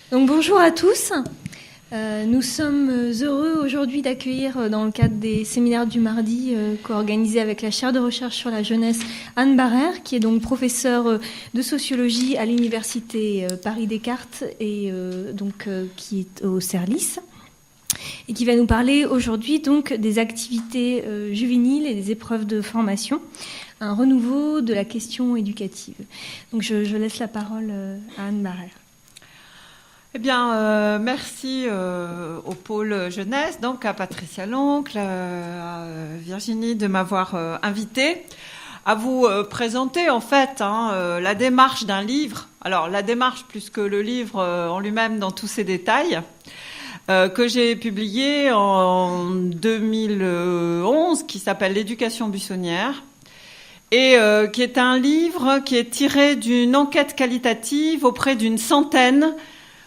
Donc bonjour à tous. Nous sommes heureux aujourd'hui d'accueillir dans le cadre des séminaires du mardi co-organisés avec la chaire de recherche sur la jeunesse Anne Barrère, qui est donc professeure de sociologie à l'université Paris-Descartes et qui est au CERLIS et qui va nous parler aujourd'hui donc des activités juvéniles et des épreuves de formation, un renouveau de la question éducative. Donc je laisse la parole à Anne Barrère. Eh bien, merci au pôle jeunesse, donc à Patricia Loncle, à Virginie de m'avoir invitée à vous présenter en fait la démarche d'un livre. Alors la démarche plus que le livre en lui-même dans tous ses détails, que j'ai publié en 2011, qui s'appelle L'éducation buissonnière. Et qui est un livre qui est tiré d'une enquête qualitative auprès d'une centaine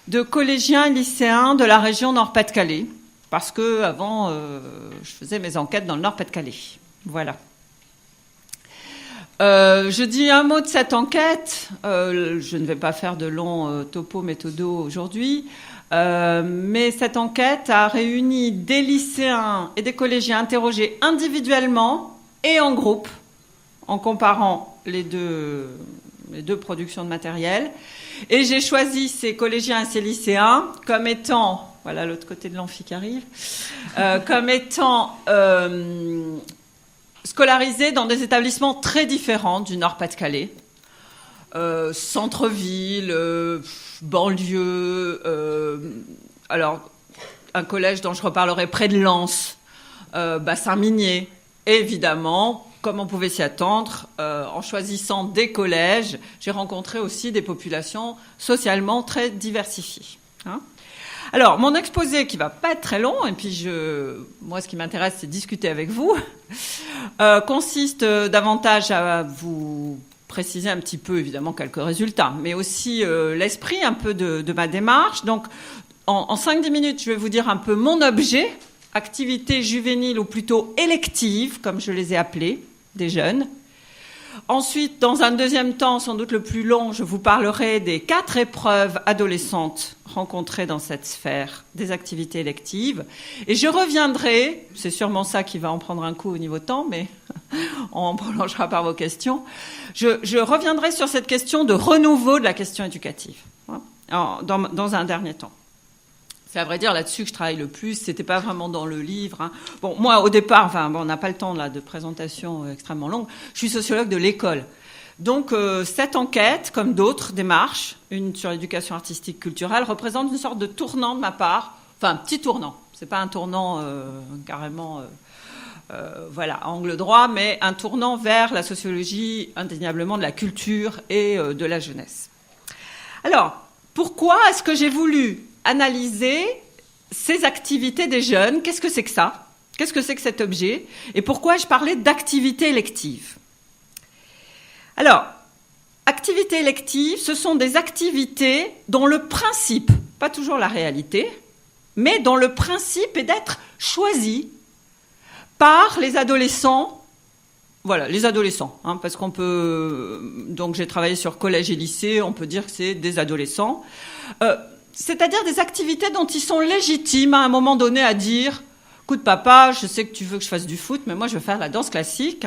de collégiens et lycéens de la région Nord-Pas-de-Calais, parce que avant je faisais mes enquêtes dans le Nord-Pas-de-Calais. Voilà. Je dis un mot de cette enquête. Je ne vais pas faire de longs topos méthodos aujourd'hui, mais cette enquête a réuni des lycéens et des collégiens interrogés individuellement et en groupe, en comparant les deux productions de matériel. Et j'ai choisi ces collégiens et ces lycéens comme étant, voilà l'autre côté de l'amphi qui arrive, comme étant scolarisés dans des établissements très différents du Nord-Pas-de-Calais. Centre-ville, banlieue, alors un collège dont je reparlerai près de Lens, bassin minier, et évidemment, comme on pouvait s'y attendre, en choisissant des collèges, j'ai rencontré aussi des populations socialement très diversifiées. Alors, mon exposé, qui va pas être très long, et puis moi, ce qui m'intéresse, c'est discuter avec vous, consiste davantage à vous préciser un petit peu, évidemment, quelques résultats, mais aussi l'esprit un peu de ma démarche. Donc, en 5-10 minutes, je vais vous dire un peu mon objet, activités juvéniles ou plutôt électives, comme je les ai appelées, des jeunes. Ensuite, dans un deuxième temps, sans doute le plus long, je vous parlerai des 4 épreuves adolescentes rencontrées dans cette sphère des activités électives. Et je reviendrai, c'est sûrement ça qui va en prendre un coup au niveau temps, mais on prolongera par vos questions. Je reviendrai sur cette question de renouveau de la question éducative, dans un dernier temps. C'est à vrai dire là-dessus que je travaille le plus. C'était pas vraiment dans le livre. Bon, moi, au départ, on n'a pas le temps là de présentation extrêmement longue. Je suis sociologue de l'école. Donc, cette enquête, comme d'autres démarches, une sur l'éducation artistique culturelle, représente une sorte de tournant de ma part. Enfin, un petit tournant. C'est pas un tournant carrément, à angle droit, mais un tournant vers la sociologie, indéniablement, de la culture et de la jeunesse. Alors, pourquoi est-ce que j'ai voulu analyser ces activités des jeunes? Qu'est-ce que c'est que ça? Qu'est-ce que c'est que cet objet? Et pourquoi je parlais d'activités électives? Alors, activités électives, ce sont des activités dont le principe, pas toujours la réalité, mais dont le principe est d'être choisi par les adolescents. Voilà, les adolescents, parce qu'on peut... Donc, j'ai travaillé sur collège et lycée, on peut dire que c'est des adolescents. C'est-à-dire des activités dont ils sont légitimes à un moment donné à dire « Écoute papa, je sais que tu veux que je fasse du foot, mais moi je veux faire la danse classique. »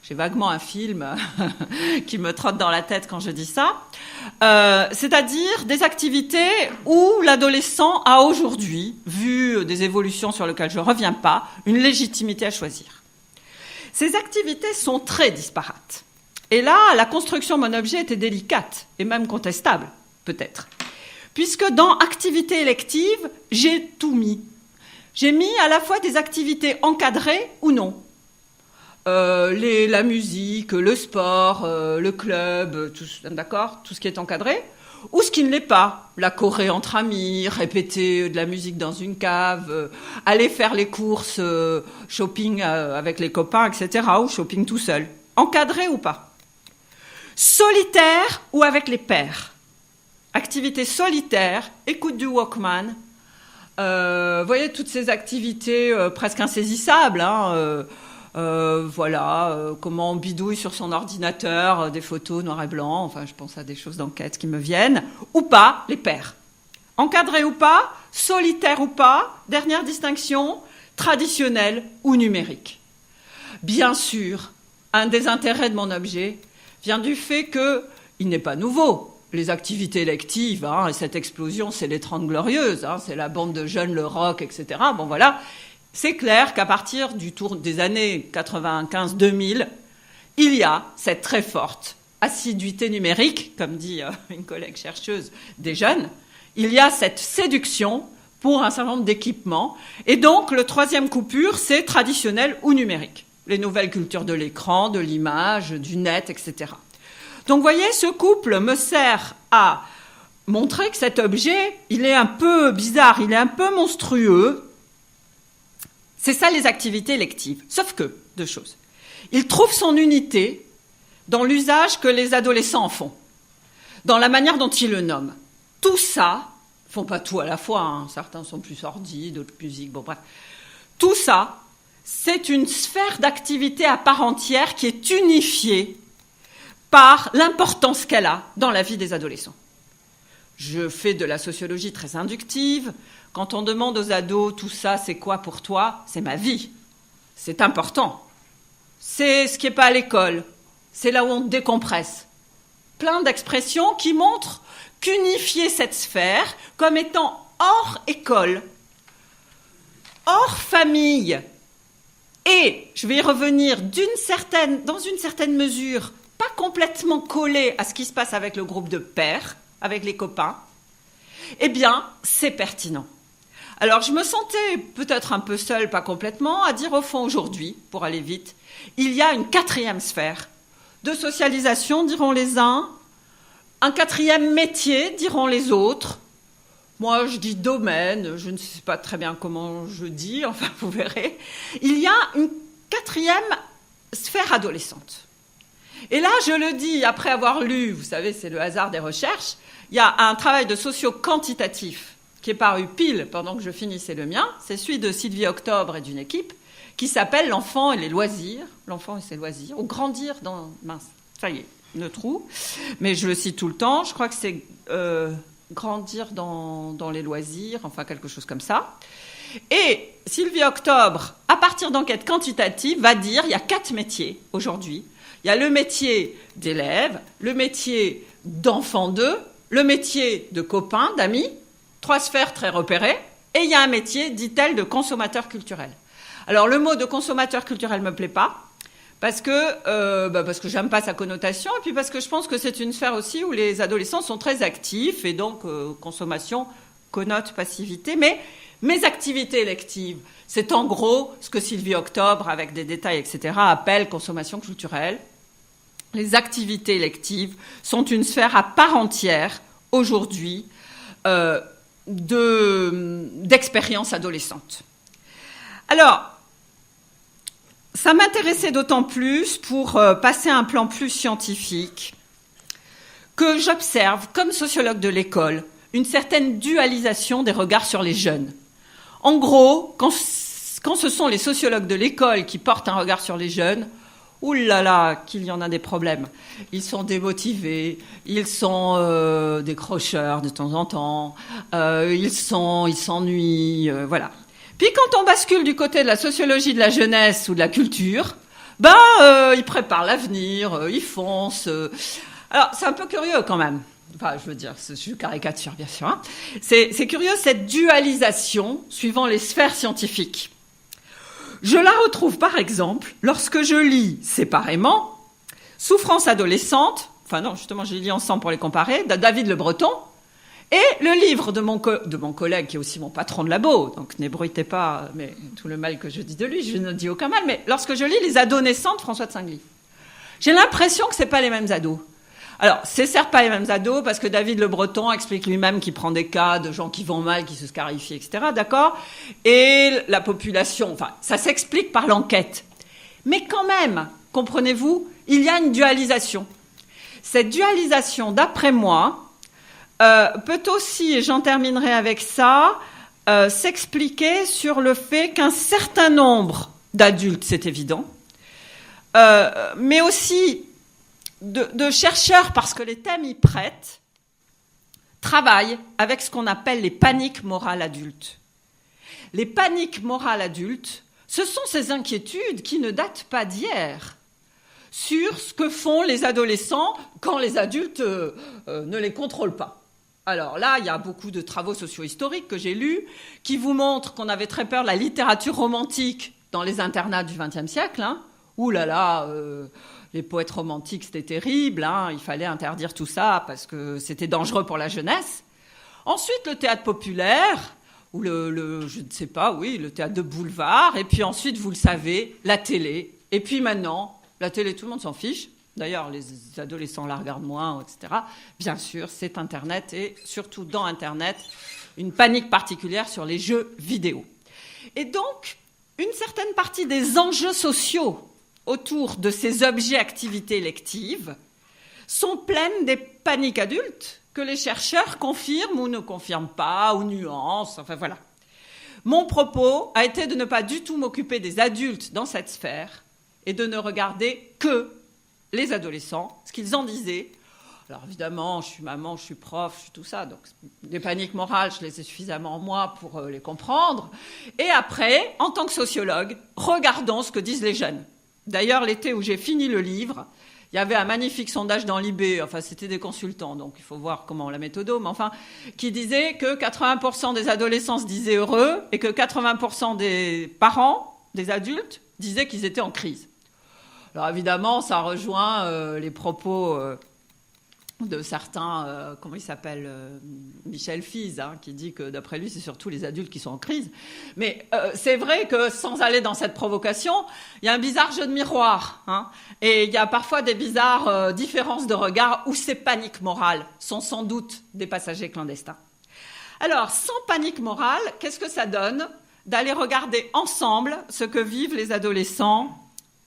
J'ai vaguement un film qui me trotte dans la tête quand je dis ça. C'est-à-dire des activités où l'adolescent a aujourd'hui, vu des évolutions sur lesquelles je ne reviens pas, une légitimité à choisir. Ces activités sont très disparates. Et là, la construction de mon objet était délicate et même contestable, peut-être. Puisque dans activités électives, j'ai tout mis. J'ai mis à la fois des activités encadrées ou non. La musique, le sport, le club, tout ce qui est encadré, ou ce qui ne l'est pas. La choré entre amis, répéter de la musique dans une cave, aller faire les courses, shopping avec les copains, etc., ou shopping tout seul. Encadré ou pas. Solitaire ou avec les pairs. Activités solitaires, écoute du Walkman. Vous voyez, toutes ces activités presque insaisissables. Comment on bidouille sur son ordinateur des photos noir et blanc. Enfin, je pense à des choses d'enquête qui me viennent. Ou pas, les pairs. Encadré ou pas, solitaire ou pas, dernière distinction, traditionnel ou numérique. Bien sûr, un des intérêts de mon objet vient du fait qu'il n'est pas nouveau. Les activités électives, et cette explosion, c'est les 30 Glorieuses, c'est la bande de jeunes, le rock, etc. Bon, voilà. C'est clair qu'à partir du tour des années 95-2000, il y a cette très forte assiduité numérique, comme dit une collègue chercheuse, des jeunes. Il y a cette séduction pour un certain nombre d'équipements. Et donc, le troisième coupure, c'est traditionnel ou numérique. Les nouvelles cultures de l'écran, de l'image, du net, etc. Donc, vous voyez, ce couple me sert à montrer que cet objet, il est un peu bizarre, il est un peu monstrueux. C'est ça, les activités électives. Sauf que, deux choses. Il trouve son unité dans l'usage que les adolescents en font, dans la manière dont ils le nomment. Tout ça, ils font pas tout à la fois, certains sont plus sordides, d'autres musique, bon bref. Tout ça, c'est une sphère d'activité à part entière qui est unifiée par l'importance qu'elle a dans la vie des adolescents. Je fais de la sociologie très inductive. Quand on demande aux ados, tout ça, c'est quoi pour toi ? C'est ma vie. C'est important. C'est ce qui n'est pas à l'école. C'est là où on décompresse. Plein d'expressions qui montrent qu'unifier cette sphère comme étant hors école, hors famille, et, je vais y revenir, dans une certaine mesure, pas complètement collée à ce qui se passe avec le groupe de pairs, avec les copains, eh bien, c'est pertinent. Alors, je me sentais peut-être un peu seule, pas complètement, à dire au fond aujourd'hui, pour aller vite, il y a une quatrième sphère de socialisation, diront les uns, un quatrième métier, diront les autres. Moi, je dis domaine, je ne sais pas très bien comment je dis, enfin, vous verrez. Il y a une quatrième sphère adolescente. Et là, je le dis après avoir lu, vous savez, c'est le hasard des recherches, il y a un travail de socio-quantitatif qui est paru pile pendant que je finissais le mien, c'est celui de Sylvie Octobre et d'une équipe, qui s'appelle L'enfant et les loisirs, l'enfant et ses loisirs, ou grandir dans... Mince, ça y est, ne trou, mais je le cite tout le temps, je crois que c'est grandir dans les loisirs, enfin quelque chose comme ça. Et Sylvie Octobre, à partir d'enquêtes quantitatives, va dire il y a 4 métiers aujourd'hui. Il y a le métier d'élève, le métier d'enfant d'eux, le métier de copain, d'amis, 3 sphères très repérées, et il y a un métier, dit-elle, de consommateur culturel. Alors, le mot de consommateur culturel ne me plaît pas, parce que j'aime pas sa connotation, et puis parce que je pense que c'est une sphère aussi où les adolescents sont très actifs, et donc consommation connote passivité, mais mes activités électives, c'est en gros ce que Sylvie Octobre, avec des détails, etc., appelle consommation culturelle. Les activités électives sont une sphère à part entière, aujourd'hui, d'expérience adolescente. Alors, ça m'intéressait d'autant plus pour passer à un plan plus scientifique que j'observe, comme sociologue de l'école, une certaine dualisation des regards sur les jeunes. En gros, quand ce sont les sociologues de l'école qui portent un regard sur les jeunes, oulala, qu'il y en a des problèmes. Ils sont démotivés, ils sont décrocheurs de temps en temps, ils s'ennuient, voilà. Puis quand on bascule du côté de la sociologie de la jeunesse ou de la culture, ils préparent l'avenir, ils foncent. Alors, c'est un peu curieux quand même. Enfin, je veux dire, je caricature bien sûr. C'est curieux cette dualisation suivant les sphères scientifiques. Je la retrouve par exemple lorsque je lis séparément Souffrance adolescente, enfin non, justement je les lis ensemble pour les comparer, de David Le Breton, et le livre de mon collègue qui est aussi mon patron de labo, donc n'ébruitez pas mais tout le mal que je dis de lui, je ne dis aucun mal, mais lorsque je lis Les adolescents de François de Singly, j'ai l'impression que c'est pas les mêmes ados. Alors, c'est certes pas les mêmes ados, parce que David Le Breton explique lui-même qu'il prend des cas de gens qui vont mal, qui se scarifient, etc., d'accord ? Et la population, enfin, ça s'explique par l'enquête. Mais quand même, comprenez-vous, il y a une dualisation. Cette dualisation, d'après moi, peut aussi, et j'en terminerai avec ça, s'expliquer sur le fait qu'un certain nombre d'adultes, c'est évident, mais aussi de chercheurs, parce que les thèmes y prêtent, travaille avec ce qu'on appelle les paniques morales adultes. Les paniques morales adultes, ce sont ces inquiétudes qui ne datent pas d'hier sur ce que font les adolescents quand les adultes ne les contrôlent pas. Alors là, il y a beaucoup de travaux socio-historiques que j'ai lus qui vous montrent qu'on avait très peur de la littérature romantique dans les internats du XXe siècle. Ouh là là, les poètes romantiques, c'était terrible, il fallait interdire tout ça parce que c'était dangereux pour la jeunesse. Ensuite, le théâtre populaire, ou je ne sais pas, oui, le théâtre de boulevard, et puis ensuite, vous le savez, la télé. Et puis maintenant, la télé, tout le monde s'en fiche. D'ailleurs, les adolescents la regardent moins, etc. Bien sûr, c'est Internet, et surtout dans Internet, une panique particulière sur les jeux vidéo. Et donc, une certaine partie des enjeux sociaux autour de ces objets activités lectives sont pleines des paniques adultes que les chercheurs confirment ou ne confirment pas, ou nuancent, enfin voilà. Mon propos a été de ne pas du tout m'occuper des adultes dans cette sphère et de ne regarder que les adolescents, ce qu'ils en disaient. Alors évidemment, je suis maman, je suis prof, je suis tout ça, donc les paniques morales, je les ai suffisamment en moi pour les comprendre. Et après, en tant que sociologue, regardons ce que disent les jeunes. D'ailleurs, l'été où j'ai fini le livre, il y avait un magnifique sondage dans l'IB, enfin c'était des consultants, donc il faut voir comment la méthode, mais enfin, qui disait que 80% des adolescents se disaient heureux et que 80% des parents, des adultes, disaient qu'ils étaient en crise. Alors évidemment, ça rejoint les propos de certains, comment il s'appelle, Michel Fize, qui dit que d'après lui, c'est surtout les adultes qui sont en crise. Mais c'est vrai que sans aller dans cette provocation, il y a un bizarre jeu de miroir. Et il y a parfois des bizarres différences de regard où ces paniques morales sont sans doute des passagers clandestins. Alors, sans panique morale, qu'est-ce que ça donne d'aller regarder ensemble ce que vivent les adolescents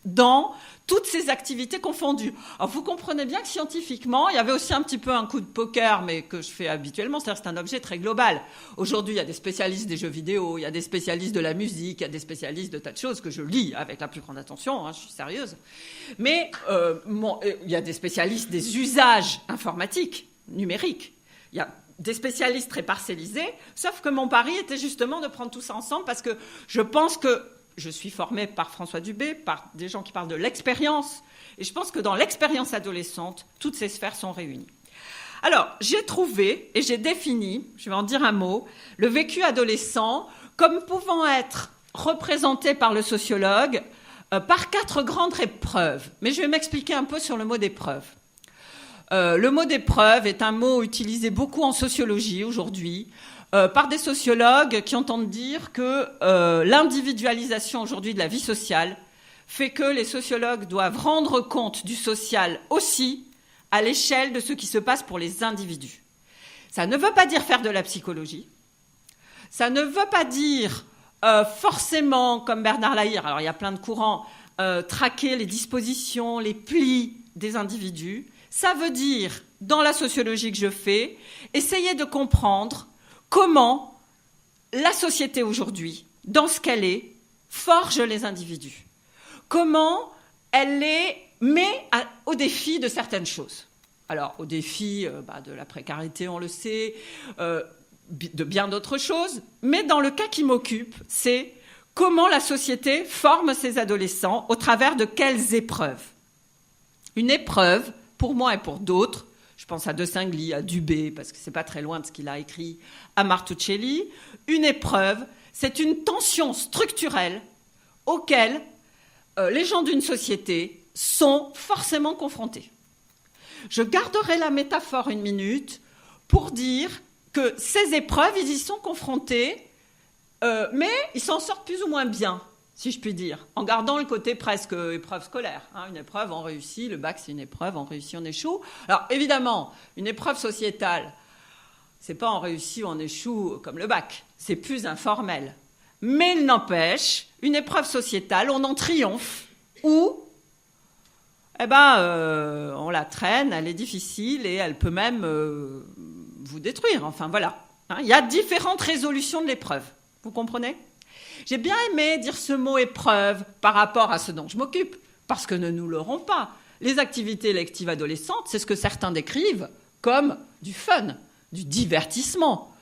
dans toutes ces activités confondues. Alors, vous comprenez bien que scientifiquement, il y avait aussi un petit peu un coup de poker, mais que je fais habituellement, c'est-à-dire que c'est un objet très global. Aujourd'hui, il y a des spécialistes des jeux vidéo, il y a des spécialistes de la musique, il y a des spécialistes de tas de choses que je lis avec la plus grande attention, je suis sérieuse. Mais il y a des spécialistes des usages informatiques, numériques. Il y a des spécialistes très parcellisés, sauf que mon pari était justement de prendre tout ça ensemble parce que je pense que je suis formée par François Dubé, par des gens qui parlent de l'expérience. Et je pense que dans l'expérience adolescente, toutes ces sphères sont réunies. Alors, j'ai trouvé et j'ai défini, je vais en dire un mot, le vécu adolescent comme pouvant être représenté par le sociologue par 4 grandes épreuves. Mais je vais m'expliquer un peu sur le mot d'épreuve. Le mot d'épreuve est un mot utilisé beaucoup en sociologie aujourd'hui, par des sociologues qui entendent dire que l'individualisation aujourd'hui de la vie sociale fait que les sociologues doivent rendre compte du social aussi à l'échelle de ce qui se passe pour les individus. Ça ne veut pas dire faire de la psychologie. Ça ne veut pas dire forcément, comme Bernard Lahire, alors il y a plein de courants, traquer les dispositions, les plis des individus. Ça veut dire, dans la sociologie que je fais, essayer de comprendre comment la société aujourd'hui, dans ce qu'elle est, forge les individus. Comment elle les met au défi de certaines choses. Alors, au défi de la précarité, on le sait, de bien d'autres choses. Mais dans le cas qui m'occupe, c'est comment la société forme ses adolescents au travers de quelles épreuves. Une épreuve, pour moi et pour d'autres, je pense à De Singly, à Dubé, parce que c'est pas très loin de ce qu'il a écrit, à Martuccelli. Une épreuve, c'est une tension structurelle auquel les gens d'une société sont forcément confrontés. Je garderai la métaphore une minute pour dire que ces épreuves, ils y sont confrontés, mais ils s'en sortent plus ou moins bien, si je puis dire, en gardant le côté presque épreuve scolaire. Une épreuve, on réussit, le bac, c'est une épreuve, on réussit, on échoue. Alors, évidemment, une épreuve sociétale, c'est pas on réussit ou on échoue comme le bac, c'est plus informel. Mais il n'empêche, une épreuve sociétale, on en triomphe, ou on la traîne, elle est difficile et elle peut même vous détruire. Enfin, voilà. Il y a différentes résolutions de l'épreuve. Vous comprenez ? J'ai bien aimé dire ce mot épreuve par rapport à ce dont je m'occupe, parce que ne nous leurrons pas. Les activités électives adolescentes, c'est ce que certains décrivent comme du fun, du divertissement,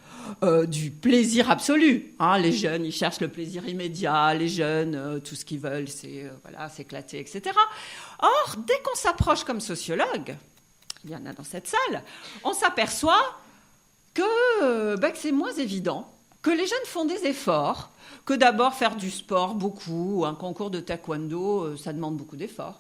du plaisir absolu. Hein, les jeunes, ils cherchent le plaisir immédiat. Les jeunes, tout ce qu'ils veulent, c'est s'éclater, etc. Or, dès qu'on s'approche comme sociologue, il y en a dans cette salle, on s'aperçoit que c'est moins évident, que les jeunes font des efforts, que d'abord faire du sport beaucoup, un concours de taekwondo, ça demande beaucoup d'efforts.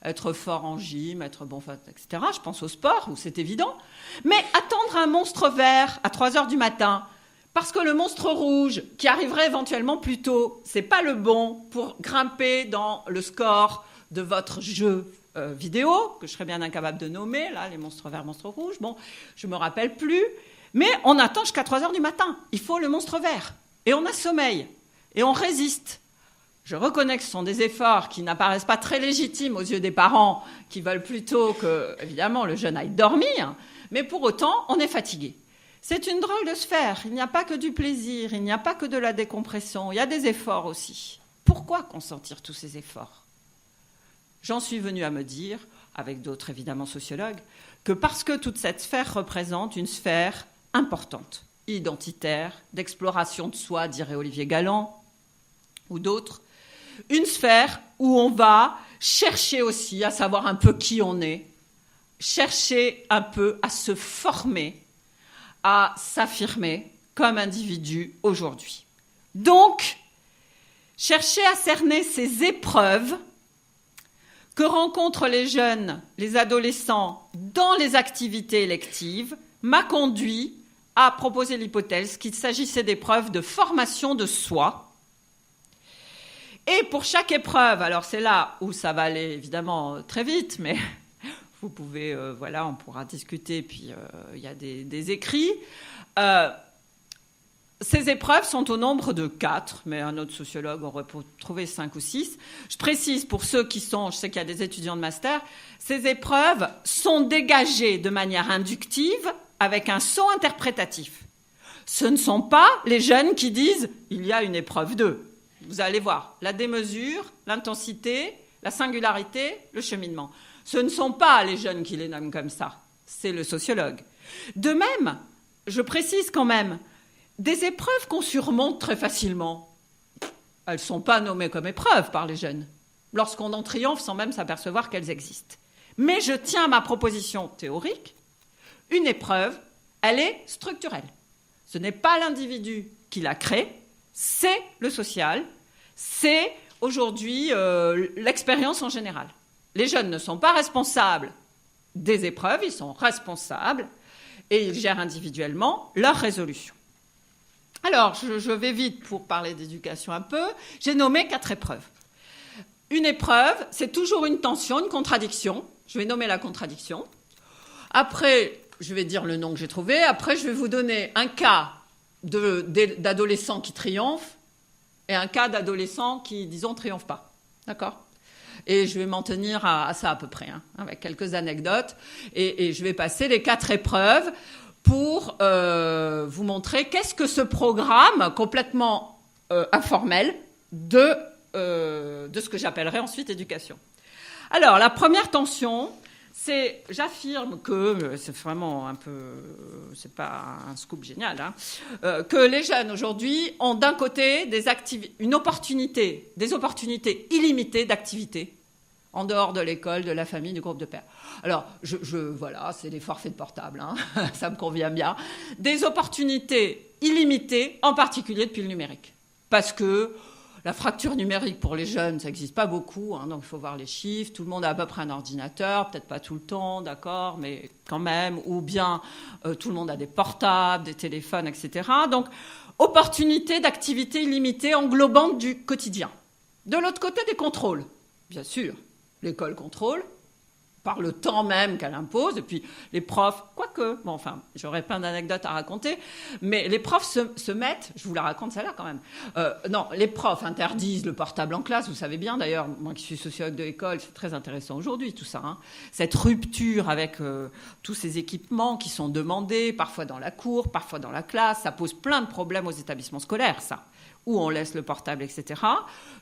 Être fort en gym, être bon, etc. Je pense au sport, où c'est évident. Mais attendre un monstre vert à 3h du matin, parce que le monstre rouge, qui arriverait éventuellement plus tôt, c'est pas le bon pour grimper dans le score de votre jeu vidéo, que je serais bien incapable de nommer, là, les monstres verts, monstres rouges. Bon, je me rappelle plus. Mais on attend jusqu'à 3h du matin. Il faut le monstre vert. Et on a sommeil. Et on résiste. Je reconnais que ce sont des efforts qui n'apparaissent pas très légitimes aux yeux des parents, qui veulent plutôt que, évidemment, le jeune aille dormir. Mais pour autant, on est fatigué. C'est une drôle de sphère. Il n'y a pas que du plaisir, il n'y a pas que de la décompression. Il y a des efforts aussi. Pourquoi consentir tous ces efforts ? J'en suis venue à me dire, avec d'autres évidemment sociologues, que parce que toute cette sphère représente une sphère importante, identitaire, d'exploration de soi, dirait Olivier Galland, ou d'autres, une sphère où on va chercher aussi à savoir un peu qui on est, chercher un peu à se former, à s'affirmer comme individu aujourd'hui. Donc, chercher à cerner ces épreuves que rencontrent les jeunes, les adolescents dans les activités électives m'a conduit à proposer l'hypothèse qu'il s'agissait d'épreuves de formation de soi. Et pour chaque épreuve, alors c'est là où ça va aller évidemment très vite, mais vous pouvez, on pourra discuter, puis il y a des écrits. Ces épreuves sont au nombre de 4, mais un autre sociologue aurait trouvé 5 ou 6. Je précise pour ceux qui sont, je sais qu'il y a des étudiants de master, ces épreuves sont dégagées de manière inductive avec un saut interprétatif. Ce ne sont pas les jeunes qui disent « il y a une épreuve 2 ». Vous allez voir, la démesure, l'intensité, la singularité, le cheminement. Ce ne sont pas les jeunes qui les nomment comme ça, c'est le sociologue. De même, je précise quand même, des épreuves qu'on surmonte très facilement, elles ne sont pas nommées comme épreuves par les jeunes, lorsqu'on en triomphe sans même s'apercevoir qu'elles existent. Mais je tiens à ma proposition théorique, une épreuve, elle est structurelle. Ce n'est pas l'individu qui la crée, c'est le social, c'est aujourd'hui l'expérience en général. Les jeunes ne sont pas responsables des épreuves, ils sont responsables et ils gèrent individuellement leur résolution. Alors, je vais vite pour parler d'éducation un peu. J'ai nommé 4 épreuves. Une épreuve, c'est toujours une tension, une contradiction. Je vais nommer la contradiction. Après, je vais dire le nom que j'ai trouvé. Après, je vais vous donner un cas d'adolescent qui triomphe et un cas d'adolescent qui, disons, triomphe pas. D'accord ? Et je vais m'en tenir à ça à peu près, avec quelques anecdotes. Et je vais passer les 4 épreuves pour vous montrer qu'est-ce que ce programme complètement informel de ce que j'appellerai ensuite éducation. Alors, la première tension, c'est, j'affirme que, c'est vraiment un peu, c'est pas un scoop génial, que les jeunes aujourd'hui ont d'un côté des opportunités illimitées d'activités en dehors de l'école, de la famille, du groupe de pairs. Alors, voilà, c'est des forfaits de portable, ça me convient bien. Des opportunités illimitées, en particulier depuis le numérique. Parce que la fracture numérique pour les jeunes, ça n'existe pas beaucoup, donc il faut voir les chiffres. Tout le monde a à peu près un ordinateur, peut-être pas tout le temps, d'accord, mais quand même. Ou bien tout le monde a des portables, des téléphones, etc. Donc, opportunité d'activité illimitée englobante du quotidien. De l'autre côté, des contrôles, bien sûr. L'école contrôle, par le temps même qu'elle impose, et puis les profs, quoique, bon, enfin, j'aurais plein d'anecdotes à raconter, mais les profs se mettent, je vous la raconte celle-là quand même, non, les profs interdisent le portable en classe, vous savez bien d'ailleurs, moi qui suis sociologue de l'école, c'est très intéressant aujourd'hui tout ça, cette rupture avec tous ces équipements qui sont demandés, parfois dans la cour, parfois dans la classe, ça pose plein de problèmes aux établissements scolaires, ça. Où on laisse le portable, etc.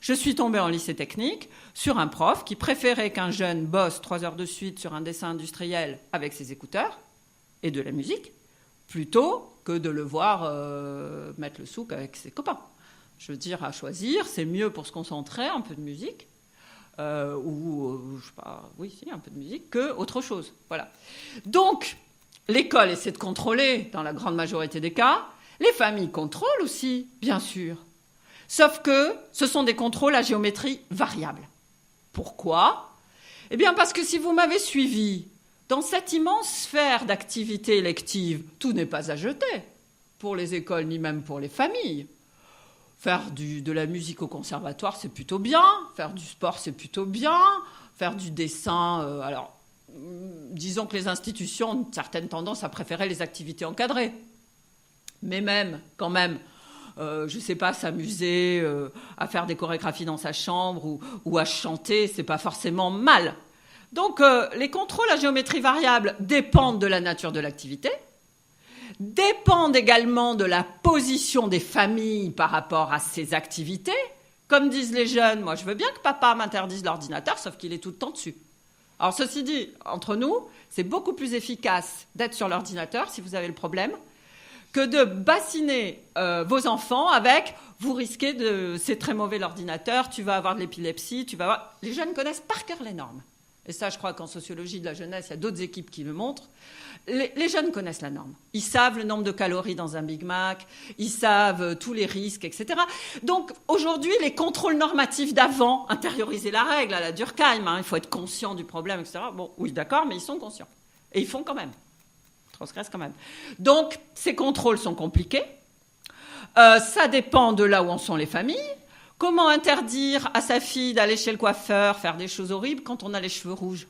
Je suis tombée en lycée technique sur un prof qui préférait qu'un jeune bosse 3 heures de suite sur un dessin industriel avec ses écouteurs et de la musique, plutôt que de le voir mettre le souk avec ses copains. Je veux dire, à choisir, c'est mieux pour se concentrer, un peu de musique, je sais pas, oui, si, un peu de musique, qu'autre chose. Voilà. Donc, l'école essaie de contrôler, dans la grande majorité des cas. Les familles contrôlent aussi, bien sûr. Sauf que ce sont des contrôles à géométrie variable. Pourquoi ? Eh bien, parce que si vous m'avez suivi, dans cette immense sphère d'activités électives, tout n'est pas à jeter, pour les écoles ni même pour les familles. Faire de la musique au conservatoire, c'est plutôt bien. Faire du sport, c'est plutôt bien. Faire du dessin, disons que les institutions ont une certaine tendance à préférer les activités encadrées. Mais même, quand même, je ne sais pas, s'amuser à faire des chorégraphies dans sa chambre ou à chanter, c'est pas forcément mal. Donc, les contrôles à géométrie variable dépendent de la nature de l'activité, dépendent également de la position des familles par rapport à ces activités. Comme disent les jeunes, moi je veux bien que papa m'interdise l'ordinateur, sauf qu'il est tout le temps dessus. Alors ceci dit, entre nous, c'est beaucoup plus efficace d'être sur l'ordinateur, si vous avez le problème, que de bassiner vos enfants avec « vous risquez de... c'est très mauvais l'ordinateur, tu vas avoir de l'épilepsie, tu vas avoir... » Les jeunes connaissent par cœur les normes. Et ça, je crois qu'en sociologie de la jeunesse, il y a d'autres équipes qui le montrent. Les jeunes connaissent la norme. Ils savent le nombre de calories dans un Big Mac, ils savent tous les risques, etc. Donc, aujourd'hui, les contrôles normatifs d'avant intériorisaient la règle à la Durkheim. Il faut être conscient du problème, etc. Bon, oui, d'accord, mais ils sont conscients. Et ils font quand même. Ils transgressent quand même. Donc, ces contrôles sont compliqués. Ça dépend de là où en sont les familles. Comment interdire à sa fille d'aller chez le coiffeur, faire des choses horribles quand on a les cheveux rouges ?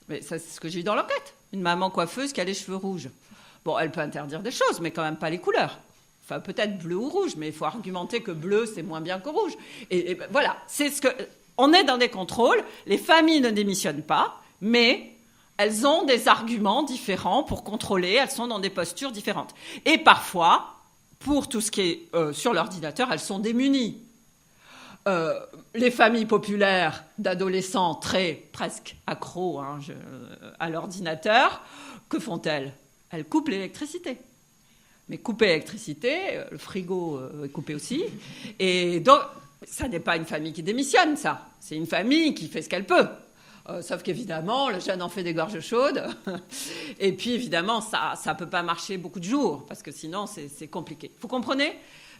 Mais ça, c'est ce que j'ai eu dans l'enquête. Une maman coiffeuse qui a les cheveux rouges. Bon, elle peut interdire des choses, mais quand même pas les couleurs. Enfin, peut-être bleu ou rouge, mais il faut argumenter que bleu, c'est moins bien que rouge. Et voilà, c'est ce que... On est dans des contrôles, les familles ne démissionnent pas, mais elles ont des arguments différents pour contrôler, elles sont dans des postures différentes. Et parfois, pour tout ce qui est sur l'ordinateur, elles sont démunies. Les familles populaires d'adolescents presque accros à l'ordinateur, que font-elles ? Elles coupent l'électricité. Mais couper l'électricité, le frigo est coupé aussi. Et donc, ça n'est pas une famille qui démissionne, ça. C'est une famille qui fait ce qu'elle peut. Sauf qu'évidemment, le jeune en fait des gorges chaudes. Et puis, évidemment, ça ne peut pas marcher beaucoup de jours, parce que sinon, c'est compliqué. Vous comprenez ?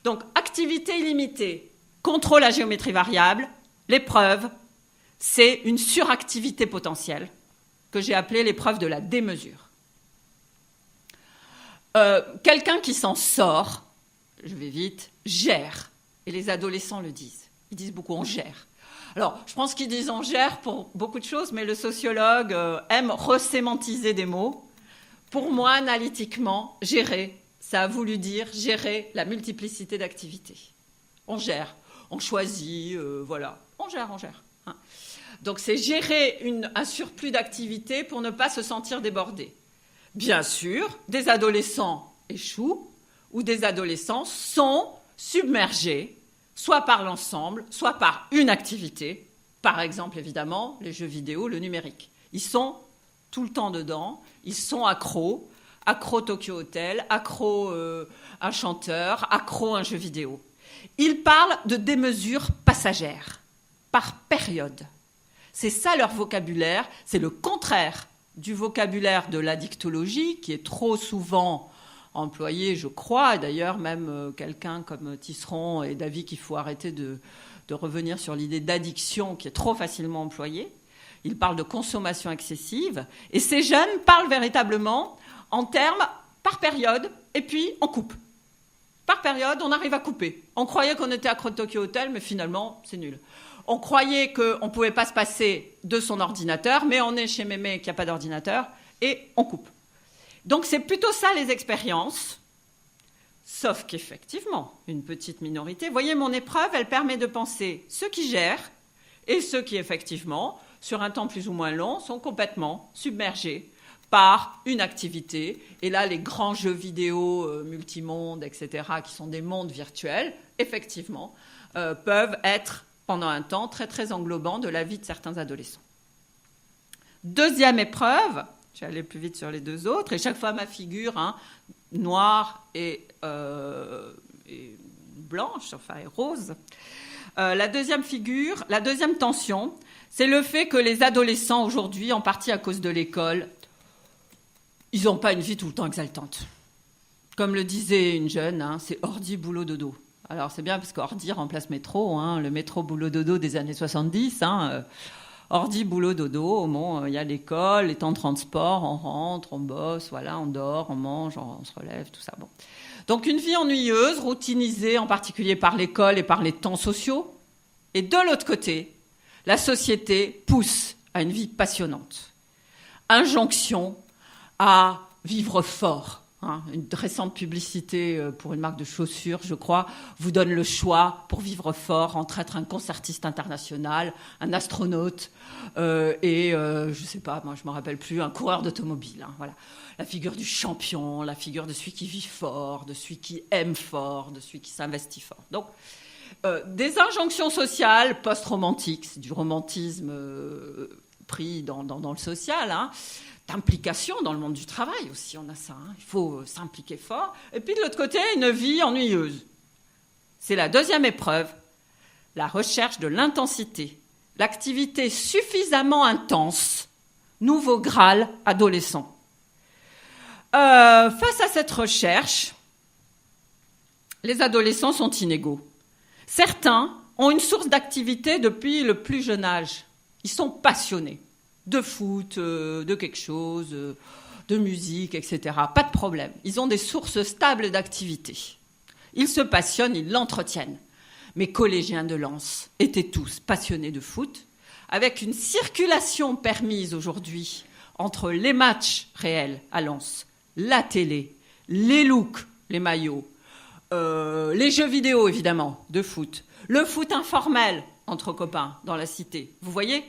Donc, activité illimitée. Contrôle à géométrie variable, l'épreuve, c'est une suractivité potentielle que j'ai appelée l'épreuve de la démesure. Quelqu'un qui s'en sort, je vais vite, gère. Et les adolescents le disent. Ils disent beaucoup « on gère ». Alors, je pense qu'ils disent « on gère » pour beaucoup de choses, mais le sociologue aime resémantiser des mots. Pour moi, analytiquement, gérer, ça a voulu dire gérer la multiplicité d'activités. On gère. On choisit, voilà. On gère. Hein. Donc, c'est gérer un surplus d'activité pour ne pas se sentir débordé. Bien sûr, des adolescents échouent ou des adolescents sont submergés, soit par l'ensemble, soit par une activité. Par exemple, évidemment, les jeux vidéo, le numérique. Ils sont tout le temps dedans, ils sont accros Tokyo Hotel, accro un chanteur, accro un jeu vidéo. Ils parlent de démesure passagère, par période. C'est ça leur vocabulaire, c'est le contraire du vocabulaire de l'addictologie, qui est trop souvent employé, je crois, et d'ailleurs même quelqu'un comme Tisseron et Davy qu'il faut arrêter de revenir sur l'idée d'addiction qui est trop facilement employée. Ils parlent de consommation excessive, et ces jeunes parlent véritablement en termes par période, et puis on coupe. Par période, on arrive à couper. On croyait qu'on était accro de Tokyo Hotel, mais finalement, c'est nul. On croyait qu'on ne pouvait pas se passer de son ordinateur, mais on est chez mémé qui n'a pas d'ordinateur, et on coupe. Donc, c'est plutôt ça, les expériences. Sauf qu'effectivement, une petite minorité... Vous voyez, mon épreuve, elle permet de penser ceux qui gèrent et ceux qui, effectivement, sur un temps plus ou moins long, sont complètement submergés par une activité. Et là, les grands jeux vidéo multimondes, etc., qui sont des mondes virtuels, effectivement, peuvent être, pendant un temps, très, très englobants de la vie de certains adolescents. Deuxième épreuve, Je vais aller plus vite sur les deux autres. Et chaque fois, ma figure, noire et blanche, enfin, et rose. La deuxième tension, c'est le fait que les adolescents, aujourd'hui, en partie à cause de l'école, ils n'ont pas une vie tout le temps exaltante. Comme le disait une jeune, c'est ordi, boulot, dodo. Alors, c'est bien parce qu'ordi remplace métro, le métro, boulot, dodo des années 70. Ordi, boulot, dodo, bon, il y a l'école, les temps de transport, on rentre, on bosse, voilà, on dort, on mange, on se relève, tout ça. Bon. Donc, une vie ennuyeuse, routinisée, en particulier par l'école et par les temps sociaux. Et de l'autre côté, la société pousse à une vie passionnante. Injonction à vivre fort. Une récente publicité pour une marque de chaussures, je crois, vous donne le choix pour vivre fort entre être un concertiste international, un astronaute et, je sais pas, moi je me rappelle plus, un coureur d'automobile. Voilà. La figure du champion, la figure de celui qui vit fort, de celui qui aime fort, de celui qui s'investit fort. Donc, des injonctions sociales post-romantiques, c'est du romantisme pris dans le social, d'implication dans le monde du travail aussi, on a ça. Il faut s'impliquer fort. Et puis de l'autre côté, une vie ennuyeuse. C'est la deuxième épreuve, la recherche de l'intensité. L'activité suffisamment intense, nouveau Graal adolescent. Face à cette recherche, les adolescents sont inégaux. Certains ont une source d'activité depuis le plus jeune âge. Ils sont passionnés. De foot, de quelque chose, de musique, etc. Pas de problème. Ils ont des sources stables d'activité. Ils se passionnent, ils l'entretiennent. Mes collégiens de Lens étaient tous passionnés de foot, avec une circulation permise aujourd'hui entre les matchs réels à Lens, la télé, les looks, les maillots, les jeux vidéo, évidemment, de foot, le foot informel entre copains dans la cité. Vous voyez ?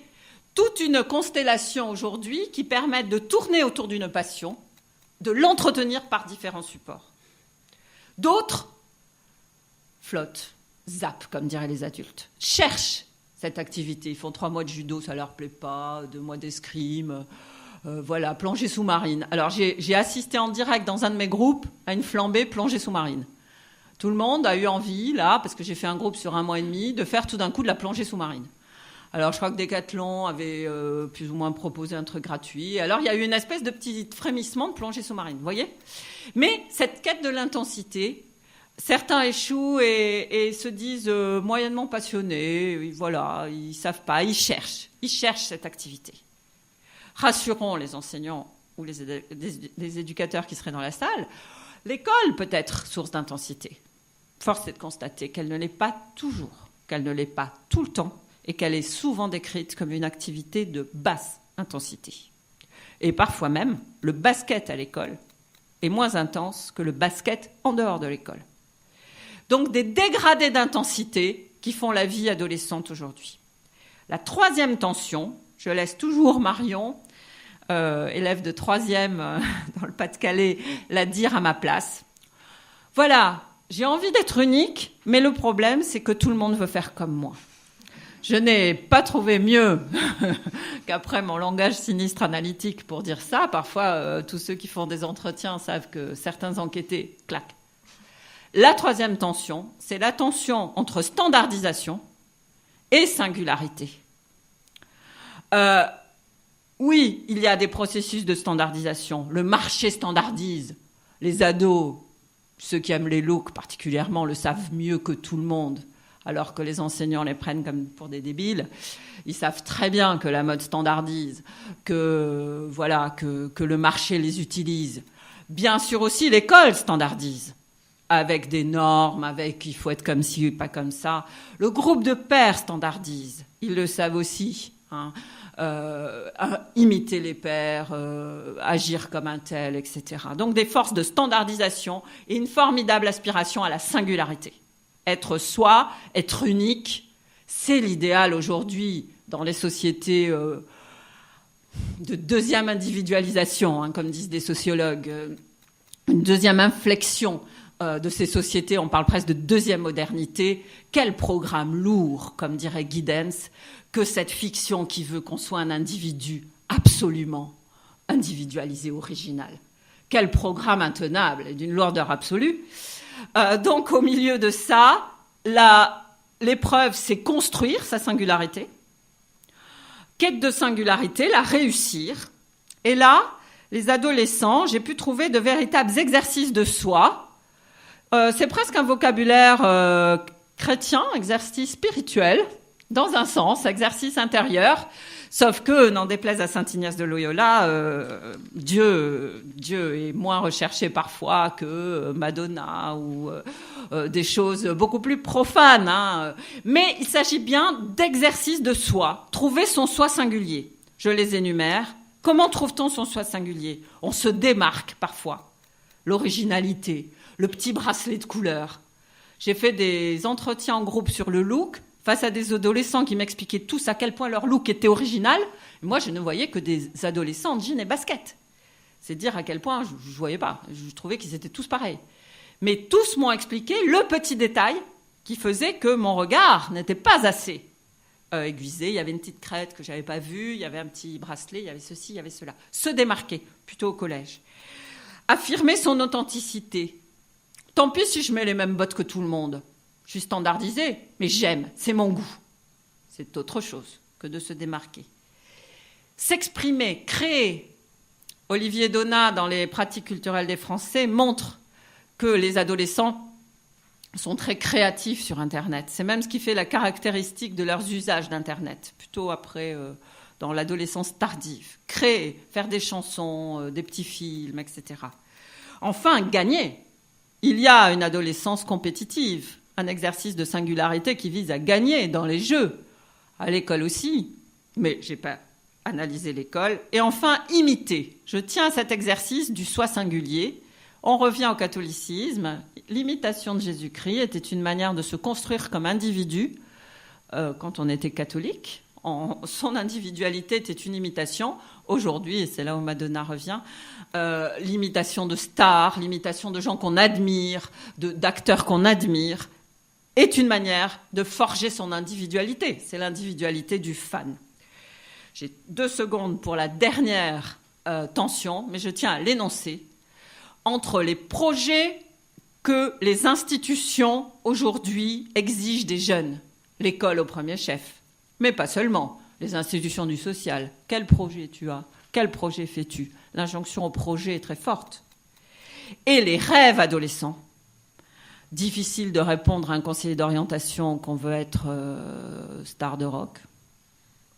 Toute une constellation aujourd'hui qui permet de tourner autour d'une passion, de l'entretenir par différents supports. D'autres flottent, zappent, comme diraient les adultes, cherchent cette activité. Ils font 3 mois de judo, ça leur plaît pas, 2 mois d'escrime, voilà, plongée sous-marine. Alors j'ai assisté en direct dans un de mes groupes à une flambée plongée sous-marine. Tout le monde a eu envie, là, parce que j'ai fait un groupe sur 1 mois et demi, de faire tout d'un coup de la plongée sous-marine. Alors, je crois que Decathlon avait plus ou moins proposé un truc gratuit. Alors, il y a eu une espèce de petit frémissement de plongée sous-marine, vous voyez ? Mais cette quête de l'intensité, certains échouent et se disent moyennement passionnés. Voilà, ils ne savent pas, ils cherchent cette activité. Rassurons les enseignants ou les éducateurs qui seraient dans la salle. L'école peut être source d'intensité. Force est de constater qu'elle ne l'est pas toujours, qu'elle ne l'est pas tout le temps, et qu'elle est souvent décrite comme une activité de basse intensité. Et parfois même, le basket à l'école est moins intense que le basket en dehors de l'école. Donc des dégradés d'intensité qui font la vie adolescente aujourd'hui. La troisième tension, je laisse toujours Marion, élève de 3e dans le Pas-de-Calais, la dire à ma place. Voilà, j'ai envie d'être unique, mais le problème, c'est que tout le monde veut faire comme moi. Je n'ai pas trouvé mieux qu'après mon langage sinistre analytique pour dire ça. Parfois, tous ceux qui font des entretiens savent que certains enquêtés claquent. La troisième tension, c'est la tension entre standardisation et singularité. Oui, il y a des processus de standardisation. Le marché standardise. Les ados, ceux qui aiment les looks particulièrement, le savent mieux que tout le monde. Alors que les enseignants les prennent comme pour des débiles. Ils savent très bien que la mode standardise, que le marché les utilise. Bien sûr aussi, l'école standardise, avec des normes, avec il faut être comme ci, pas comme ça. Le groupe de pairs standardise, ils le savent aussi. Imiter les pairs, agir comme un tel, etc. Donc des forces de standardisation et une formidable aspiration à la singularité. Être soi, être unique, c'est l'idéal aujourd'hui dans les sociétés de deuxième individualisation, comme disent des sociologues, une deuxième inflexion de ces sociétés. On parle presque de deuxième modernité. Quel programme lourd, comme dirait Giddens, que cette fiction qui veut qu'on soit un individu absolument individualisé, original. Quel programme intenable et d'une lourdeur absolue. Donc, au milieu de ça, l'épreuve, c'est construire sa singularité. Quête de singularité, la réussir. Et là, les adolescents, j'ai pu trouver de véritables exercices de soi. C'est presque un vocabulaire chrétien, exercice spirituel, dans un sens, exercice intérieur. Sauf que, n'en déplaise à saint Ignace de Loyola, Dieu est moins recherché parfois que Madonna ou des choses beaucoup plus profanes. Hein. Mais il s'agit bien d'exercice de soi, trouver son soi singulier. Je les énumère. Comment trouve-t-on son soi singulier ? On se démarque parfois. L'originalité, le petit bracelet de couleur. J'ai fait des entretiens en groupe sur le look, face à des adolescents qui m'expliquaient tous à quel point leur look était original. Moi, je ne voyais que des adolescents en jean et basket. C'est dire à quel point je ne voyais pas. Je trouvais qu'ils étaient tous pareils. Mais tous m'ont expliqué le petit détail qui faisait que mon regard n'était pas assez aiguisé. Il y avait une petite crête que je n'avais pas vue, il y avait un petit bracelet, il y avait ceci, il y avait cela. Se démarquer, plutôt au collège. Affirmer son authenticité. Tant pis si je mets les mêmes bottes que tout le monde. Je suis standardisée, mais j'aime, c'est mon goût. C'est autre chose que de se démarquer. S'exprimer, créer. Olivier Donat, dans les pratiques culturelles des Français, montre que les adolescents sont très créatifs sur Internet. C'est même ce qui fait la caractéristique de leurs usages d'Internet, plutôt après, dans l'adolescence tardive. Créer, faire des chansons, des petits films, etc. Enfin, gagner. Il y a une adolescence compétitive. Un exercice de singularité qui vise à gagner dans les jeux, à l'école aussi, mais je n'ai pas analysé l'école. Et enfin, imiter. Je tiens à cet exercice du soi singulier. On revient au catholicisme. L'imitation de Jésus-Christ était une manière de se construire comme individu quand on était catholique. Son individualité était une imitation. Aujourd'hui, et c'est là où Madonna revient, l'imitation de stars, l'imitation de gens qu'on admire, d'acteurs qu'on admire, est une manière de forger son individualité. C'est l'individualité du fan. J'ai 2 secondes pour la dernière tension, mais je tiens à l'énoncer. Entre les projets que les institutions aujourd'hui exigent des jeunes, l'école au premier chef, mais pas seulement, les institutions du social. Quel projet tu as ? Quel projet fais-tu ? L'injonction au projet est très forte. Et les rêves adolescents. Difficile de répondre à un conseiller d'orientation qu'on veut être star de rock.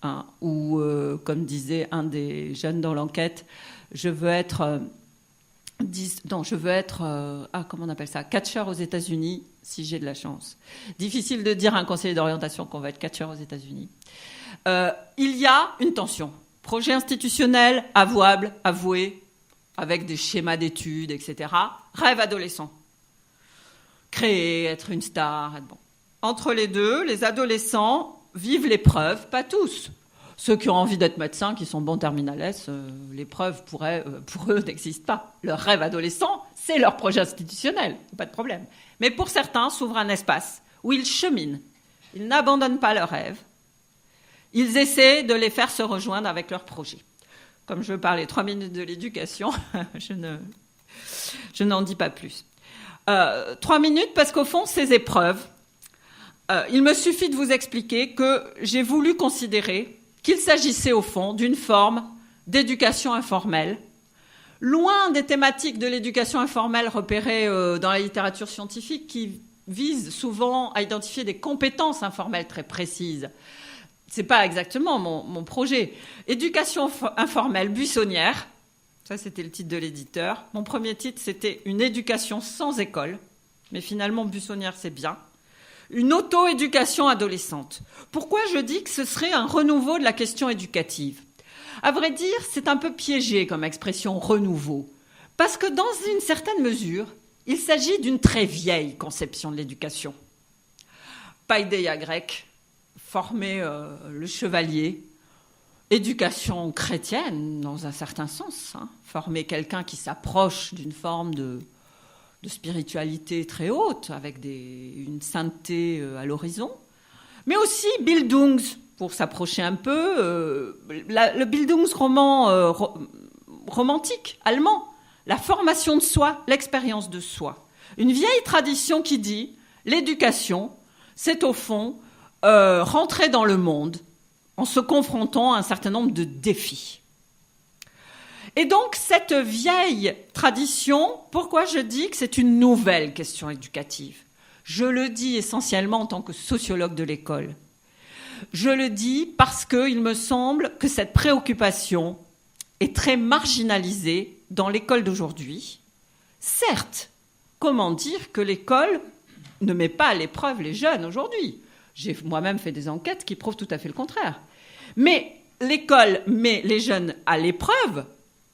Hein, ou, comme disait un des jeunes dans l'enquête, je veux être comment on appelle ça, catcheur aux États-Unis, si j'ai de la chance. Difficile de dire à un conseiller d'orientation qu'on va être catcheur aux États-Unis. Il y a une tension. Projet institutionnel, avouable, avoué, avec des schémas d'études, etc. Rêve adolescent. Créer, être une star. Bon. Entre les deux, les adolescents vivent l'épreuve, pas tous. Ceux qui ont envie d'être médecins, qui sont bons terminales, l'épreuve pour eux n'existe pas. Leur rêve adolescent, c'est leur projet institutionnel, pas de problème. Mais pour certains, s'ouvre un espace où ils cheminent. Ils n'abandonnent pas leurs rêves. Ils essaient de les faire se rejoindre avec leurs projets. Comme je veux parler 3 minutes de l'éducation, je n'en dis pas plus. 3 minutes parce qu'au fond, ces épreuves, il me suffit de vous expliquer que j'ai voulu considérer qu'il s'agissait au fond d'une forme d'éducation informelle, loin des thématiques de l'éducation informelle repérées dans la littérature scientifique qui visent souvent à identifier des compétences informelles très précises. C'est pas exactement mon projet. Éducation informelle buissonnière, ça c'était le titre de l'éditeur. Mon premier titre c'était une éducation sans école, mais finalement buissonnière c'est bien. Une auto-éducation adolescente. Pourquoi je dis que ce serait un renouveau de la question éducative ? À vrai dire, c'est un peu piégé comme expression renouveau, parce que dans une certaine mesure, il s'agit d'une très vieille conception de l'éducation. Paideia grec, former le chevalier, éducation chrétienne dans un certain sens, hein, former quelqu'un qui s'approche d'une forme de spiritualité très haute, avec une sainteté à l'horizon, mais aussi Bildungs, pour s'approcher un peu. Le Bildungsroman romantique allemand, la formation de soi, l'expérience de soi. Une vieille tradition qui dit l'éducation, c'est au fond rentrer dans le monde en se confrontant à un certain nombre de défis. Et donc, cette vieille tradition, pourquoi je dis que c'est une nouvelle question éducative ? Je le dis essentiellement en tant que sociologue de l'école. Je le dis parce qu'il me semble que cette préoccupation est très marginalisée dans l'école d'aujourd'hui. Certes, comment dire que l'école ne met pas à l'épreuve les jeunes aujourd'hui ? J'ai moi-même fait des enquêtes qui prouvent tout à fait le contraire. Mais l'école met les jeunes à l'épreuve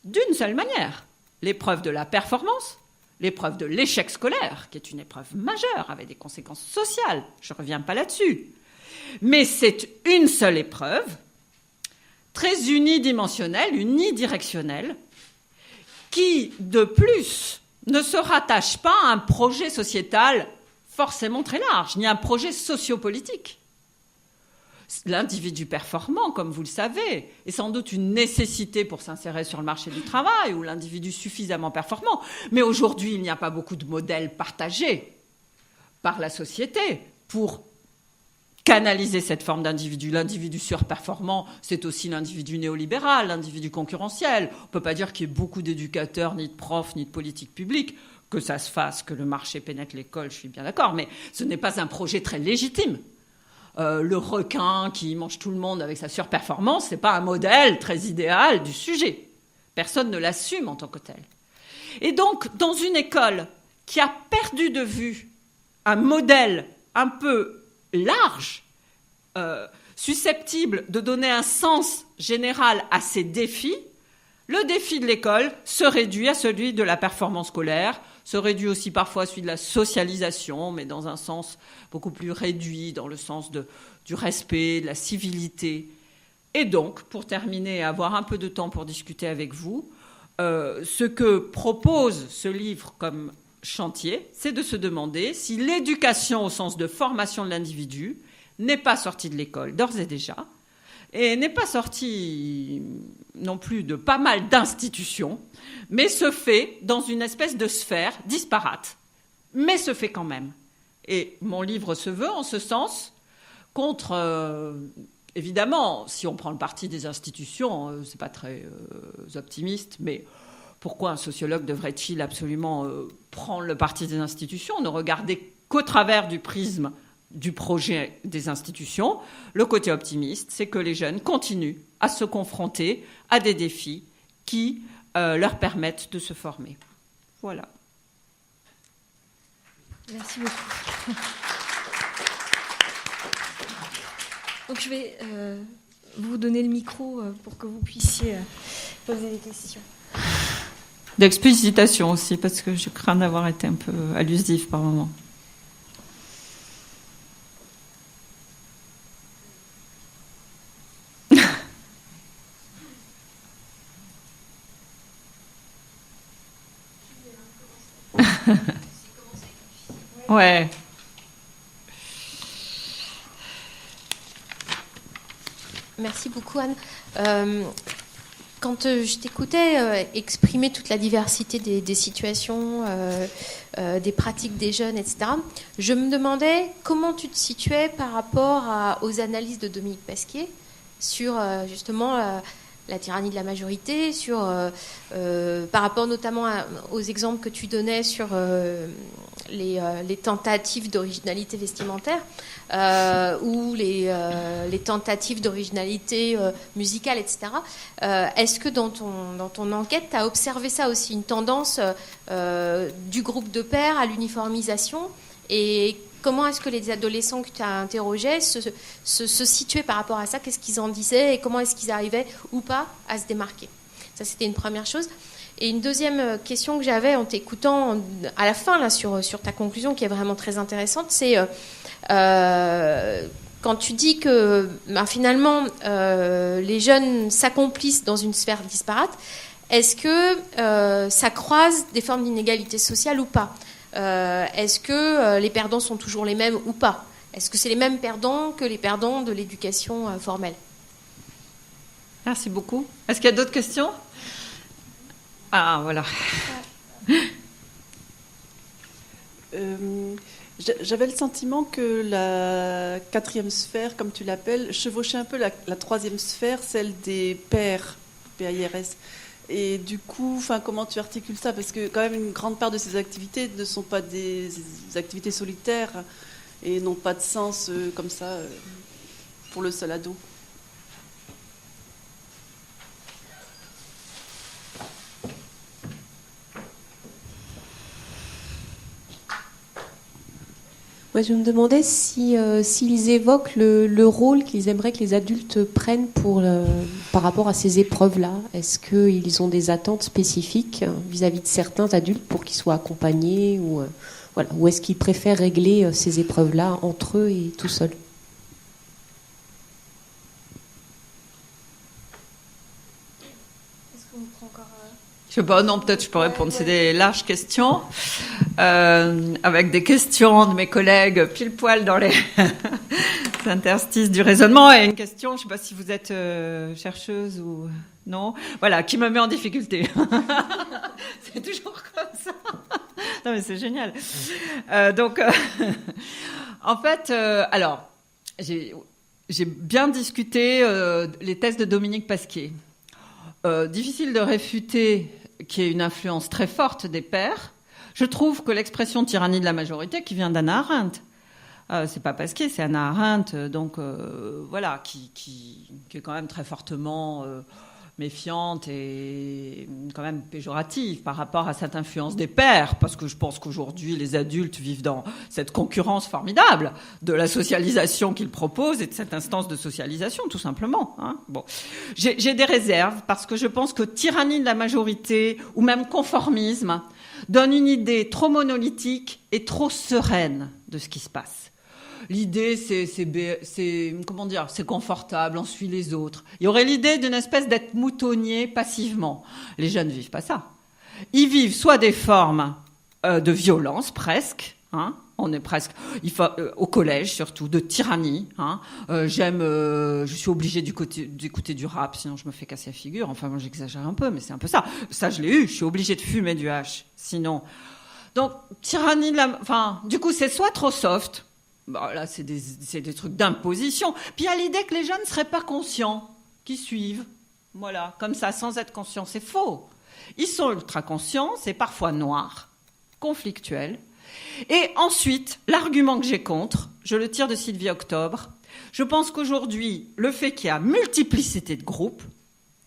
d'une seule manière. L'épreuve de la performance, l'épreuve de l'échec scolaire, qui est une épreuve majeure avec des conséquences sociales. Je ne reviens pas là-dessus. Mais c'est une seule épreuve, très unidimensionnelle, unidirectionnelle, qui, de plus, ne se rattache pas à un projet sociétal forcément très large, ni à un projet sociopolitique. L'individu performant, comme vous le savez, est sans doute une nécessité pour s'insérer sur le marché du travail, ou l'individu suffisamment performant. Mais aujourd'hui, il n'y a pas beaucoup de modèles partagés par la société pour canaliser cette forme d'individu. L'individu surperformant, c'est aussi l'individu néolibéral, l'individu concurrentiel. On ne peut pas dire qu'il y ait beaucoup d'éducateurs, ni de profs, ni de politiques publiques. Que ça se fasse, que le marché pénètre l'école, je suis bien d'accord, mais ce n'est pas un projet très légitime. Le requin qui mange tout le monde avec sa surperformance, ce n'est pas un modèle très idéal du sujet. Personne ne l'assume en tant que tel. Et donc, dans une école qui a perdu de vue un modèle un peu large, susceptible de donner un sens général à ces défis, le défi de l'école se réduit à celui de la performance scolaire, se réduit aussi parfois à celui de la socialisation, mais dans un sens beaucoup plus réduit, dans le sens du respect, de la civilité. Et donc, pour terminer et avoir un peu de temps pour discuter avec vous, ce que propose ce livre comme chantier, c'est de se demander si l'éducation au sens de formation de l'individu n'est pas sortie de l'école d'ores et déjà, et n'est pas sortie non plus de pas mal d'institutions, mais se fait dans une espèce de sphère disparate, mais se fait quand même. Et mon livre se veut en ce sens contre, évidemment, si on prend le parti des institutions, c'est pas très optimiste, mais pourquoi un sociologue devrait-il absolument prendre le parti des institutions, ne regarder qu'au travers du prisme du projet des institutions? Le côté optimiste, c'est que les jeunes continuent à se confronter à des défis qui leur permettent de se former. Voilà. Merci beaucoup. Donc je vais vous donner le micro pour que vous puissiez poser des questions. D'explicitation aussi, parce que je crains d'avoir été un peu allusif par moment. Ouais. Merci beaucoup, Anne. Quand je t'écoutais exprimer toute la diversité des situations, des pratiques des jeunes, etc., je me demandais comment tu te situais par rapport aux analyses de Dominique Pasquier sur justement la tyrannie de la majorité, par rapport notamment aux exemples que tu donnais sur les tentatives d'originalité vestimentaire ou les tentatives d'originalité musicale, etc. Est-ce que dans ton enquête, tu as observé ça aussi, une tendance du groupe de pairs à l'uniformisation, et comment est-ce que les adolescents que tu as interrogés se situaient par rapport à ça? Qu'est-ce qu'ils en disaient et comment est-ce qu'ils arrivaient ou pas à se démarquer? Ça, c'était une première chose. Et une deuxième question que j'avais en t'écoutant à la fin là, sur ta conclusion, qui est vraiment très intéressante, c'est quand tu dis que finalement les jeunes s'accomplissent dans une sphère disparate, est-ce que ça croise des formes d'inégalité sociale ou pas? Est-ce que les perdants sont toujours les mêmes ou pas? Est-ce que c'est les mêmes perdants que les perdants de l'éducation formelle? Merci beaucoup. Est-ce qu'il y a d'autres questions? Ah, voilà. J'avais le sentiment que la quatrième sphère, comme tu l'appelles, chevauchait un peu la troisième sphère, celle des pairs, PAIRS. Et du coup, comment tu articules ça? Parce que quand même une grande part de ces activités ne sont pas des activités solitaires et n'ont pas de sens comme ça pour le seul ado. Ouais, je me demandais s'ils évoquent le rôle qu'ils aimeraient que les adultes prennent par rapport à ces épreuves-là. Est-ce qu'ils ont des attentes spécifiques vis-à-vis de certains adultes pour qu'ils soient accompagnés ou est-ce qu'ils préfèrent régler ces épreuves-là entre eux et tout seuls? Je sais pas, non, peut-être je peux répondre. C'est des larges questions, avec des questions de mes collègues pile poil dans les interstices du raisonnement. Et une question, je sais pas si vous êtes chercheuse ou non, voilà, qui me met en difficulté. C'est toujours comme ça. Non, mais c'est génial. En fait, alors, j'ai bien discuté les thèses de Dominique Pasquier. Difficile de réfuter qu'il y ait une influence très forte des pairs. Je trouve que l'expression tyrannie de la majorité, qui vient d'Hannah Arendt, c'est pas Pasquier, c'est Hannah Arendt, voilà, qui est quand même très fortement méfiante et quand même péjorative par rapport à cette influence des pairs, parce que je pense qu'aujourd'hui les adultes vivent dans cette concurrence formidable de la socialisation qu'ils proposent et de cette instance de socialisation, tout simplement. Bon, j'ai des réserves parce que je pense que tyrannie de la majorité ou même conformisme donne une idée trop monolithique et trop sereine de ce qui se passe. L'idée, c'est confortable, on suit les autres. Il y aurait l'idée d'une espèce d'être moutonnier passivement. Les jeunes vivent pas ça. Ils vivent soit des formes de violence, presque, on est presque, au collège surtout, de tyrannie. Je suis obligée d'écouter du rap, sinon je me fais casser la figure. Enfin, moi j'exagère un peu, mais c'est un peu ça. Ça, je l'ai eu, je suis obligée de fumer du hash, sinon. Donc, tyrannie du coup, c'est soit trop soft. Bon, là, c'est des trucs d'imposition. Puis il y a l'idée que les jeunes ne seraient pas conscients, qu'ils suivent. Voilà, comme ça, sans être conscients. C'est faux. Ils sont ultra conscients, c'est parfois noir, conflictuel. Et ensuite, l'argument que j'ai contre, je le tire de Sylvie Octobre. Je pense qu'aujourd'hui, le fait qu'il y a multiplicité de groupes,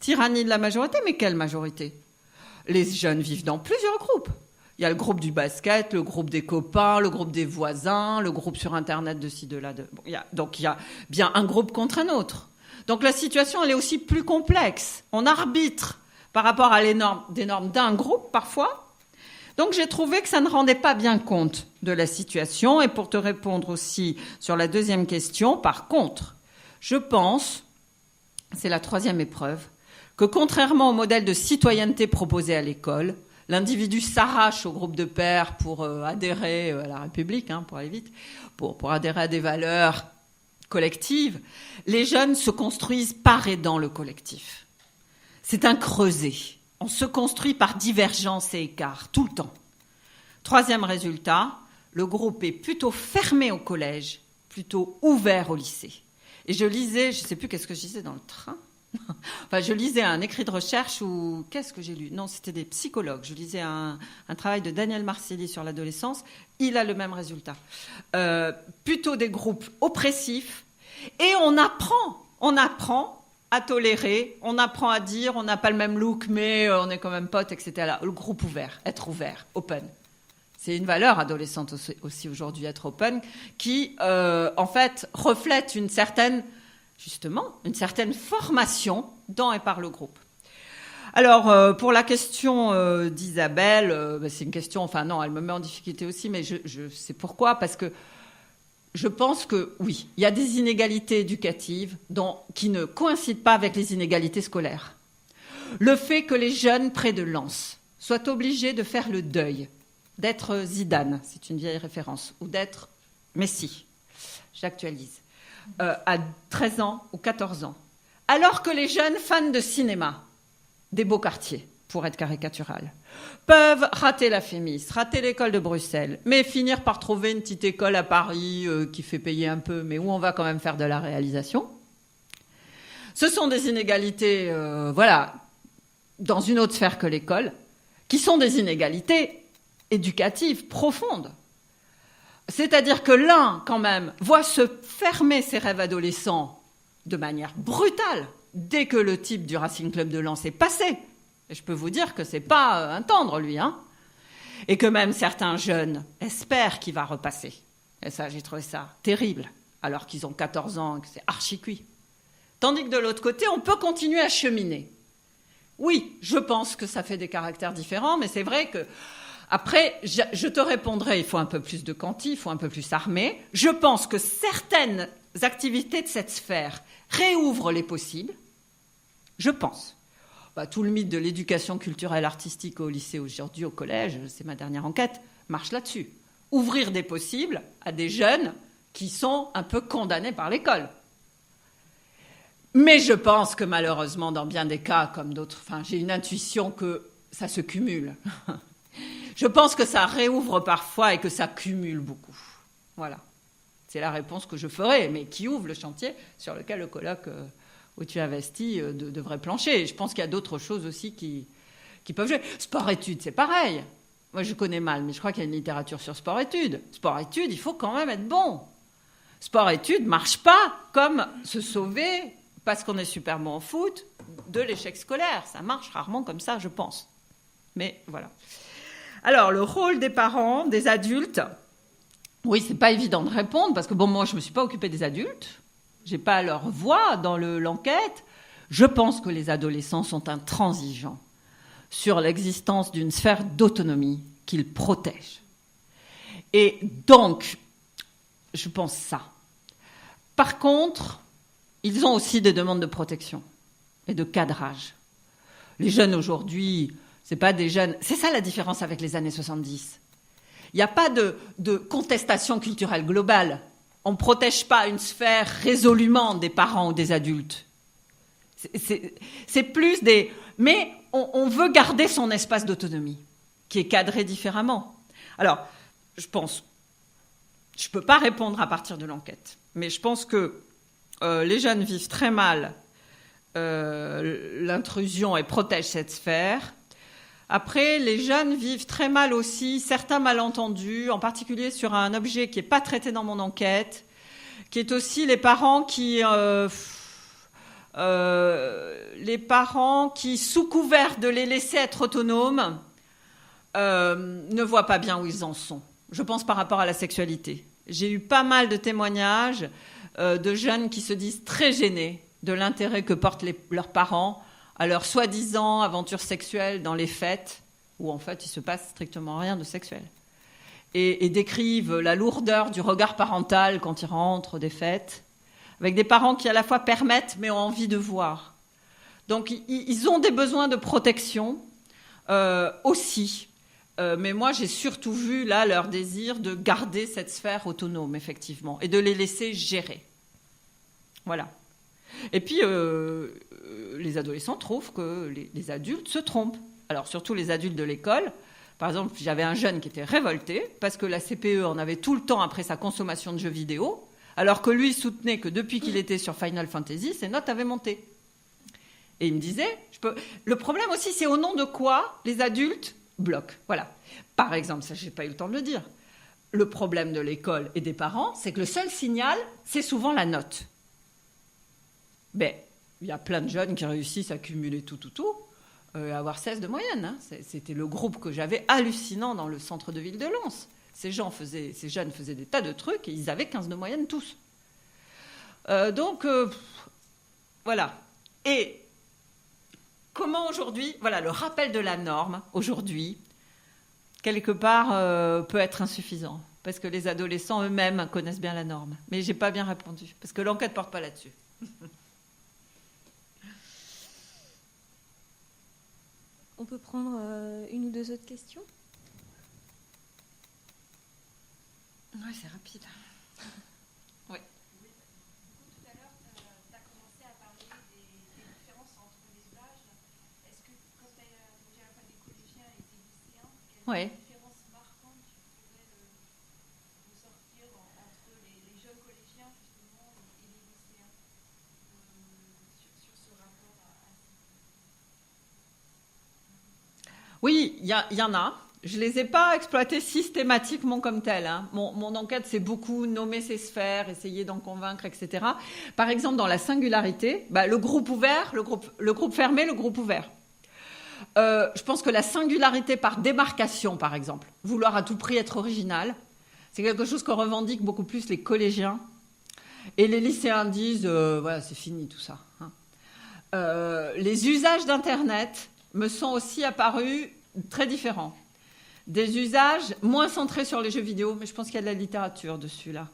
tyrannie de la majorité, mais quelle majorité? Les jeunes vivent dans plusieurs groupes. Il y a le groupe du basket, le groupe des copains, le groupe des voisins, le groupe sur Internet de ci, de là. Donc il y a bien un groupe contre un autre. Donc la situation, elle est aussi plus complexe. On arbitre par rapport à des normes d'un groupe, parfois. Donc j'ai trouvé que ça ne rendait pas bien compte de la situation. Et pour te répondre aussi sur la deuxième question, par contre, je pense, c'est la troisième épreuve, que contrairement au modèle de citoyenneté proposé à l'école, l'individu s'arrache au groupe de pairs pour adhérer à la République, pour aller vite, pour adhérer à des valeurs collectives. Les jeunes se construisent par et dans le collectif. C'est un creuset. On se construit par divergence et écart, tout le temps. Troisième résultat, le groupe est plutôt fermé au collège, plutôt ouvert au lycée. Et je lisais, je ne sais plus qu'est-ce que je disais dans le train. Enfin, je lisais un écrit de recherche ou qu'est-ce que j'ai lu? Non, c'était des psychologues. Je lisais un travail de Daniel Marcelli sur l'adolescence. Il a le même résultat. Plutôt des groupes oppressifs. Et on apprend à tolérer, on apprend à dire, on n'a pas le même look, mais on est quand même potes, etc. Le groupe ouvert, être ouvert, open. C'est une valeur adolescente aussi aujourd'hui, être open, qui, en fait, reflète une certaine formation dans et par le groupe. Alors, pour la question d'Isabelle, c'est une question, non, elle me met en difficulté aussi, mais je sais pourquoi, parce que je pense que, oui, il y a des inégalités éducatives qui ne coïncident pas avec les inégalités scolaires. Le fait que les jeunes près de Lens soient obligés de faire le deuil, d'être Zidane, c'est une vieille référence, ou d'être Messi, j'actualise, à 13 ans ou 14 ans, alors que les jeunes fans de cinéma des beaux quartiers pour être caricatural, peuvent rater la FEMIS, rater l'école de Bruxelles, mais finir par trouver une petite école à Paris qui fait payer un peu, mais où on va quand même faire de la réalisation. Ce sont des inégalités, dans une autre sphère que l'école, qui sont des inégalités éducatives profondes. C'est-à-dire que l'un, quand même, voit se fermer ses rêves adolescents de manière brutale dès que le type du Racing Club de Lens est passé. Et je peux vous dire que c'est pas un tendre, lui, hein. Et que même certains jeunes espèrent qu'il va repasser. Et ça, j'ai trouvé ça terrible, alors qu'ils ont 14 ans et que c'est archi cuit. Tandis que de l'autre côté, on peut continuer à cheminer. Oui, je pense que ça fait des caractères différents, mais c'est vrai que... Après, je te répondrai, il faut un peu plus de quanti, il faut un peu plus armé. Je pense que certaines activités de cette sphère réouvrent les possibles. Je pense. Tout le mythe de l'éducation culturelle artistique au lycée aujourd'hui, au collège, c'est ma dernière enquête, marche là-dessus. Ouvrir des possibles à des jeunes qui sont un peu condamnés par l'école. Mais je pense que malheureusement, dans bien des cas, comme d'autres, j'ai une intuition que ça se cumule. Je pense que ça réouvre parfois et que ça cumule beaucoup. Voilà. C'est la réponse que je ferai, mais qui ouvre le chantier sur lequel le colloque où tu investis devrait plancher. Et je pense qu'il y a d'autres choses aussi qui peuvent jouer. Sport-études, c'est pareil. Moi, je connais mal, mais je crois qu'il y a une littérature sur sport-études. Sport-études, il faut quand même être bon. Sport-études ne marche pas comme se sauver, parce qu'on est super bon en foot, de l'échec scolaire. Ça marche rarement comme ça, je pense. Mais voilà. Alors, le rôle des parents, des adultes, oui, c'est pas évident de répondre, parce que moi, je me suis pas occupée des adultes. J'ai pas leur voix dans l'enquête. Je pense que les adolescents sont intransigeants sur l'existence d'une sphère d'autonomie qu'ils protègent. Et donc, je pense ça. Par contre, ils ont aussi des demandes de protection et de cadrage. Les jeunes aujourd'hui, c'est pas des jeunes... C'est ça la différence avec les années 70. Il n'y a pas de contestation culturelle globale. On ne protège pas une sphère résolument des parents ou des adultes. C'est plus des... Mais on veut garder son espace d'autonomie, qui est cadré différemment. Alors, je pense... Je ne peux pas répondre à partir de l'enquête, mais je pense que les jeunes vivent très mal l'intrusion et protègent cette sphère. Après, les jeunes vivent très mal aussi certains malentendus, en particulier sur un objet qui n'est pas traité dans mon enquête, qui est aussi les parents qui, sous couvert de les laisser être autonomes, ne voient pas bien où ils en sont. Je pense par rapport à la sexualité. J'ai eu pas mal de témoignages de jeunes qui se disent très gênés de l'intérêt que portent leurs parents à leur soi-disant aventure sexuelle dans les fêtes, où en fait il se passe strictement rien de sexuel. Et décrivent la lourdeur du regard parental quand ils rentrent des fêtes, avec des parents qui à la fois permettent mais ont envie de voir. Donc ils ont des besoins de protection aussi. Mais moi j'ai surtout vu là leur désir de garder cette sphère autonome, effectivement, et de les laisser gérer. Voilà. Et puis, les adolescents trouvent que les adultes se trompent. Alors, surtout les adultes de l'école. Par exemple, j'avais un jeune qui était révolté parce que la CPE en avait tout le temps après sa consommation de jeux vidéo, alors que lui soutenait que depuis qu'il était sur Final Fantasy, ses notes avaient monté. Et il me disait, le problème aussi, c'est au nom de quoi les adultes bloquent. Voilà. Par exemple, ça, je n'ai pas eu le temps de le dire. Le problème de l'école et des parents, c'est que le seul signal, c'est souvent la note. Ben, il y a plein de jeunes qui réussissent à cumuler tout, à avoir 16 de moyenne. Hein. C'était le groupe que j'avais hallucinant dans le centre-de-ville de Lens. Ces jeunes faisaient des tas de trucs et ils avaient 15 de moyenne tous. Voilà. Et comment aujourd'hui, voilà, le rappel de la norme, aujourd'hui, quelque part, peut être insuffisant. Parce que les adolescents eux-mêmes connaissent bien la norme. Mais je n'ai pas bien répondu, parce que l'enquête ne porte pas là-dessus. On peut prendre une ou deux autres questions ? Oui, c'est rapide. Oui. Tout à l'heure, tu as commencé à parler des différences entre les âges. Est-ce que quand tu as Oui. Oui, il y en a. Je ne les ai pas exploitées systématiquement comme telles. Hein. Mon enquête, c'est beaucoup nommer ces sphères, essayer d'en convaincre, etc. Par exemple, dans la singularité, le groupe ouvert, le groupe fermé, le groupe ouvert. Je pense que la singularité par démarcation, par exemple, vouloir à tout prix être original, c'est quelque chose que revendiquent beaucoup plus les collégiens. Et les lycéens disent, voilà, c'est fini tout ça. Hein. Les usages d'Internet me sont aussi apparus très différents. Des usages moins centrés sur les jeux vidéo, mais je pense qu'il y a de la littérature dessus, là.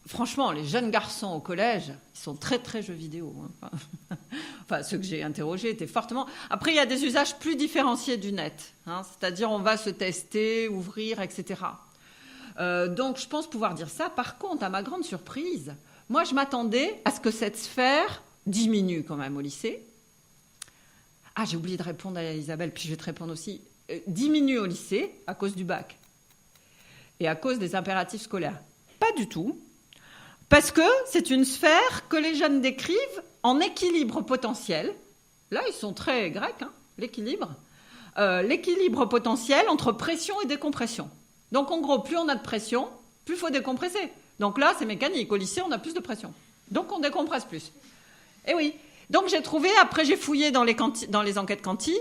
Franchement, les jeunes garçons au collège, ils sont très, très jeux vidéo. Hein. Enfin, ceux que j'ai interrogés étaient fortement... Après, il y a des usages plus différenciés du net. Hein, c'est-à-dire, on va se tester, ouvrir, etc. Donc, je pense pouvoir dire ça. Par contre, à ma grande surprise, moi, je m'attendais à ce que cette sphère diminue quand même au lycée. Ah, j'ai oublié de répondre à Isabelle, puis je vais te répondre aussi. Diminue au lycée à cause du bac et à cause des impératifs scolaires. Pas du tout. Parce que c'est une sphère que les jeunes décrivent en équilibre potentiel. Là, ils sont très grecs, hein, l'équilibre. L'équilibre potentiel entre pression et décompression. Donc, en gros, plus on a de pression, plus il faut décompresser. Donc là, c'est mécanique. Au lycée, on a plus de pression. Donc, on décompresse plus. Et oui. Donc, j'ai trouvé, après j'ai fouillé dans les enquêtes Quanti,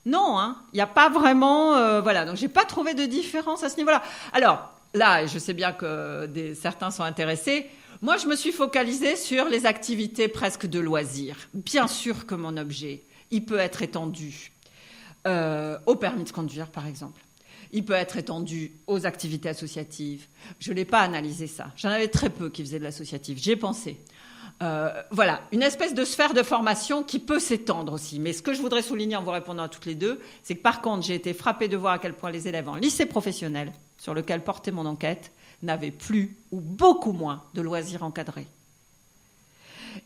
non, hein, il n'y a pas vraiment... voilà, donc je n'ai pas trouvé de différence à ce niveau-là. Alors, là, je sais bien que certains sont intéressés. Moi, je me suis focalisée sur les activités presque de loisirs. Bien sûr que mon objet, il peut être étendu au permis de conduire, par exemple. Il peut être étendu aux activités associatives. Je n'ai pas analysé ça. J'en avais très peu qui faisaient de l'associatif. J'y ai pensé. Voilà, une espèce de sphère de formation qui peut s'étendre aussi. Mais ce que je voudrais souligner en vous répondant à toutes les deux, c'est que par contre, j'ai été frappée de voir à quel point les élèves en lycée professionnel, sur lequel portait mon enquête, n'avaient plus ou beaucoup moins de loisirs encadrés.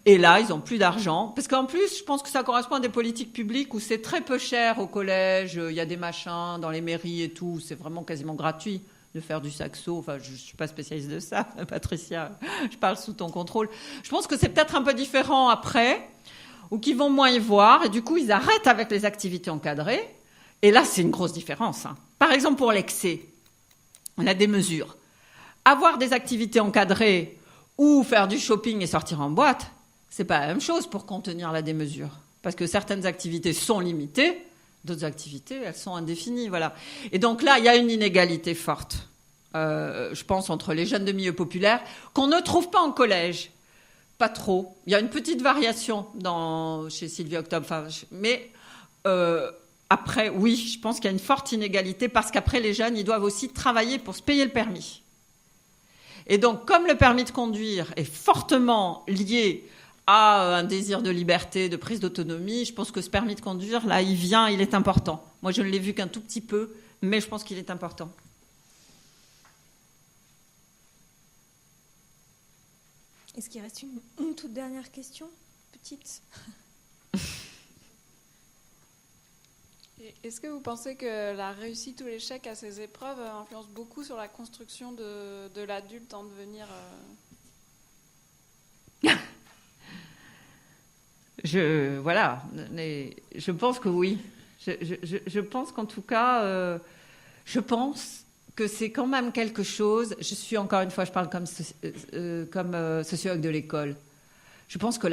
Et là, ils n'ont plus d'argent. Parce qu'en plus, je pense que ça correspond à des politiques publiques où c'est très peu cher au collège, il y a des machins dans les mairies et tout, c'est vraiment quasiment gratuit de faire du saxo. Enfin, je ne suis pas spécialiste de ça, Patricia, je parle sous ton contrôle. Je pense que c'est peut-être un peu différent après, ou qu'ils vont moins y voir, et du coup, ils arrêtent avec les activités encadrées. Et là, c'est une grosse différence. Hein. Par exemple, pour l'excès, on a des mesures. Avoir des activités encadrées ou faire du shopping et sortir en boîte, c'est pas la même chose pour contenir la démesure. Parce que certaines activités sont limitées, d'autres activités, elles sont indéfinies. Voilà. Et donc là, il y a une inégalité forte, je pense, entre les jeunes de milieu populaire, qu'on ne trouve pas en collège. Pas trop. Il y a une petite variation chez Sylvie Octobre. Mais après, oui, je pense qu'il y a une forte inégalité parce qu'après, les jeunes, ils doivent aussi travailler pour se payer le permis. Et donc, comme le permis de conduire est fortement lié à un désir de liberté, de prise d'autonomie, je pense que ce permis de conduire, là, il est important. Moi, je ne l'ai vu qu'un tout petit peu, mais je pense qu'il est important. Est-ce qu'il reste une toute dernière question, petite ? Est-ce que vous pensez que la réussite ou l'échec à ces épreuves influence beaucoup sur la construction de l'adulte en devenir Voilà, je pense que oui. Je pense qu'en tout cas, je pense que c'est quand même quelque chose. Je suis encore une fois, je parle comme sociologue de l'école. Je pense que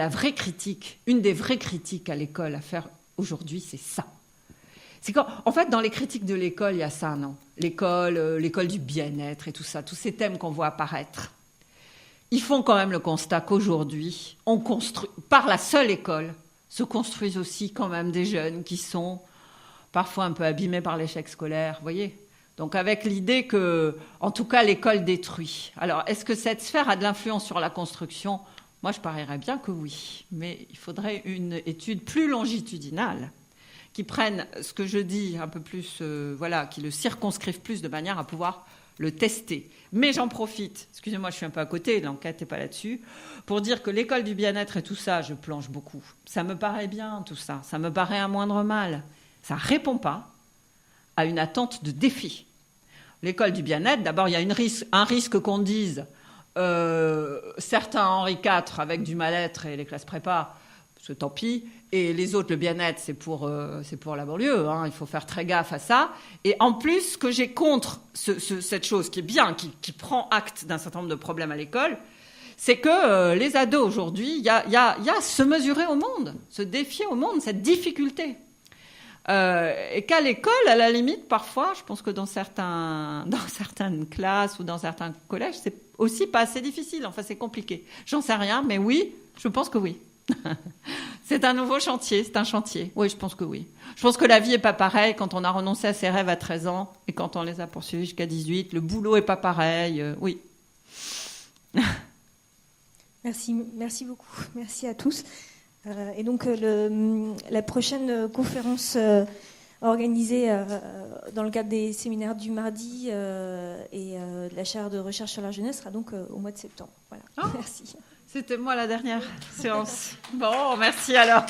une des vraies critiques à l'école à faire aujourd'hui, c'est ça. En fait, dans les critiques de l'école, il y a ça, non ? L'école du bien-être et tout ça, tous ces thèmes qu'on voit apparaître. Ils font quand même le constat qu'aujourd'hui, par la seule école, se construisent aussi quand même des jeunes qui sont parfois un peu abîmés par l'échec scolaire, vous voyez ? Donc avec l'idée que, en tout cas, l'école détruit. Alors, est-ce que cette sphère a de l'influence sur la construction ? Moi, je parierais bien que oui. Mais il faudrait une étude plus longitudinale qui prenne ce que je dis un peu plus, qui le circonscrivent plus de manière à pouvoir le tester. Mais j'en profite, excusez-moi, je suis un peu à côté, l'enquête n'est pas là-dessus, pour dire que l'école du bien-être et tout ça, je planche beaucoup. Ça me paraît bien, tout ça. Ça me paraît un moindre mal. Ça ne répond pas à une attente de défi. L'école du bien-être, d'abord, il y a un risque qu'on dise certains Henri IV avec du mal-être et les classes prépa, parce que tant pis, et les autres, le bien-être, c'est pour la banlieue, hein, il faut faire très gaffe à ça. Et en plus, ce que j'ai contre cette chose qui est bien, qui prend acte d'un certain nombre de problèmes à l'école, c'est que les ados aujourd'hui, il y a se mesurer au monde, se défier au monde, cette difficulté. Et qu'à l'école, à la limite, parfois, je pense que dans certaines classes ou dans certains collèges, c'est aussi pas assez difficile. Enfin, c'est compliqué. J'en sais rien, mais oui, je pense que oui. C'est un nouveau chantier, c'est un chantier. Oui, je pense que oui. Je pense que la vie est pas pareille quand on a renoncé à ses rêves à 13 ans et quand on les a poursuivis jusqu'à 18. Le boulot est pas pareil, oui. Merci beaucoup. Merci à tous. Et donc, la prochaine conférence organisée dans le cadre des séminaires du mardi et de la chaire de recherche sur la jeunesse sera donc au mois de septembre. Voilà. Oh, merci. C'était moi la dernière séance. Bon, merci alors.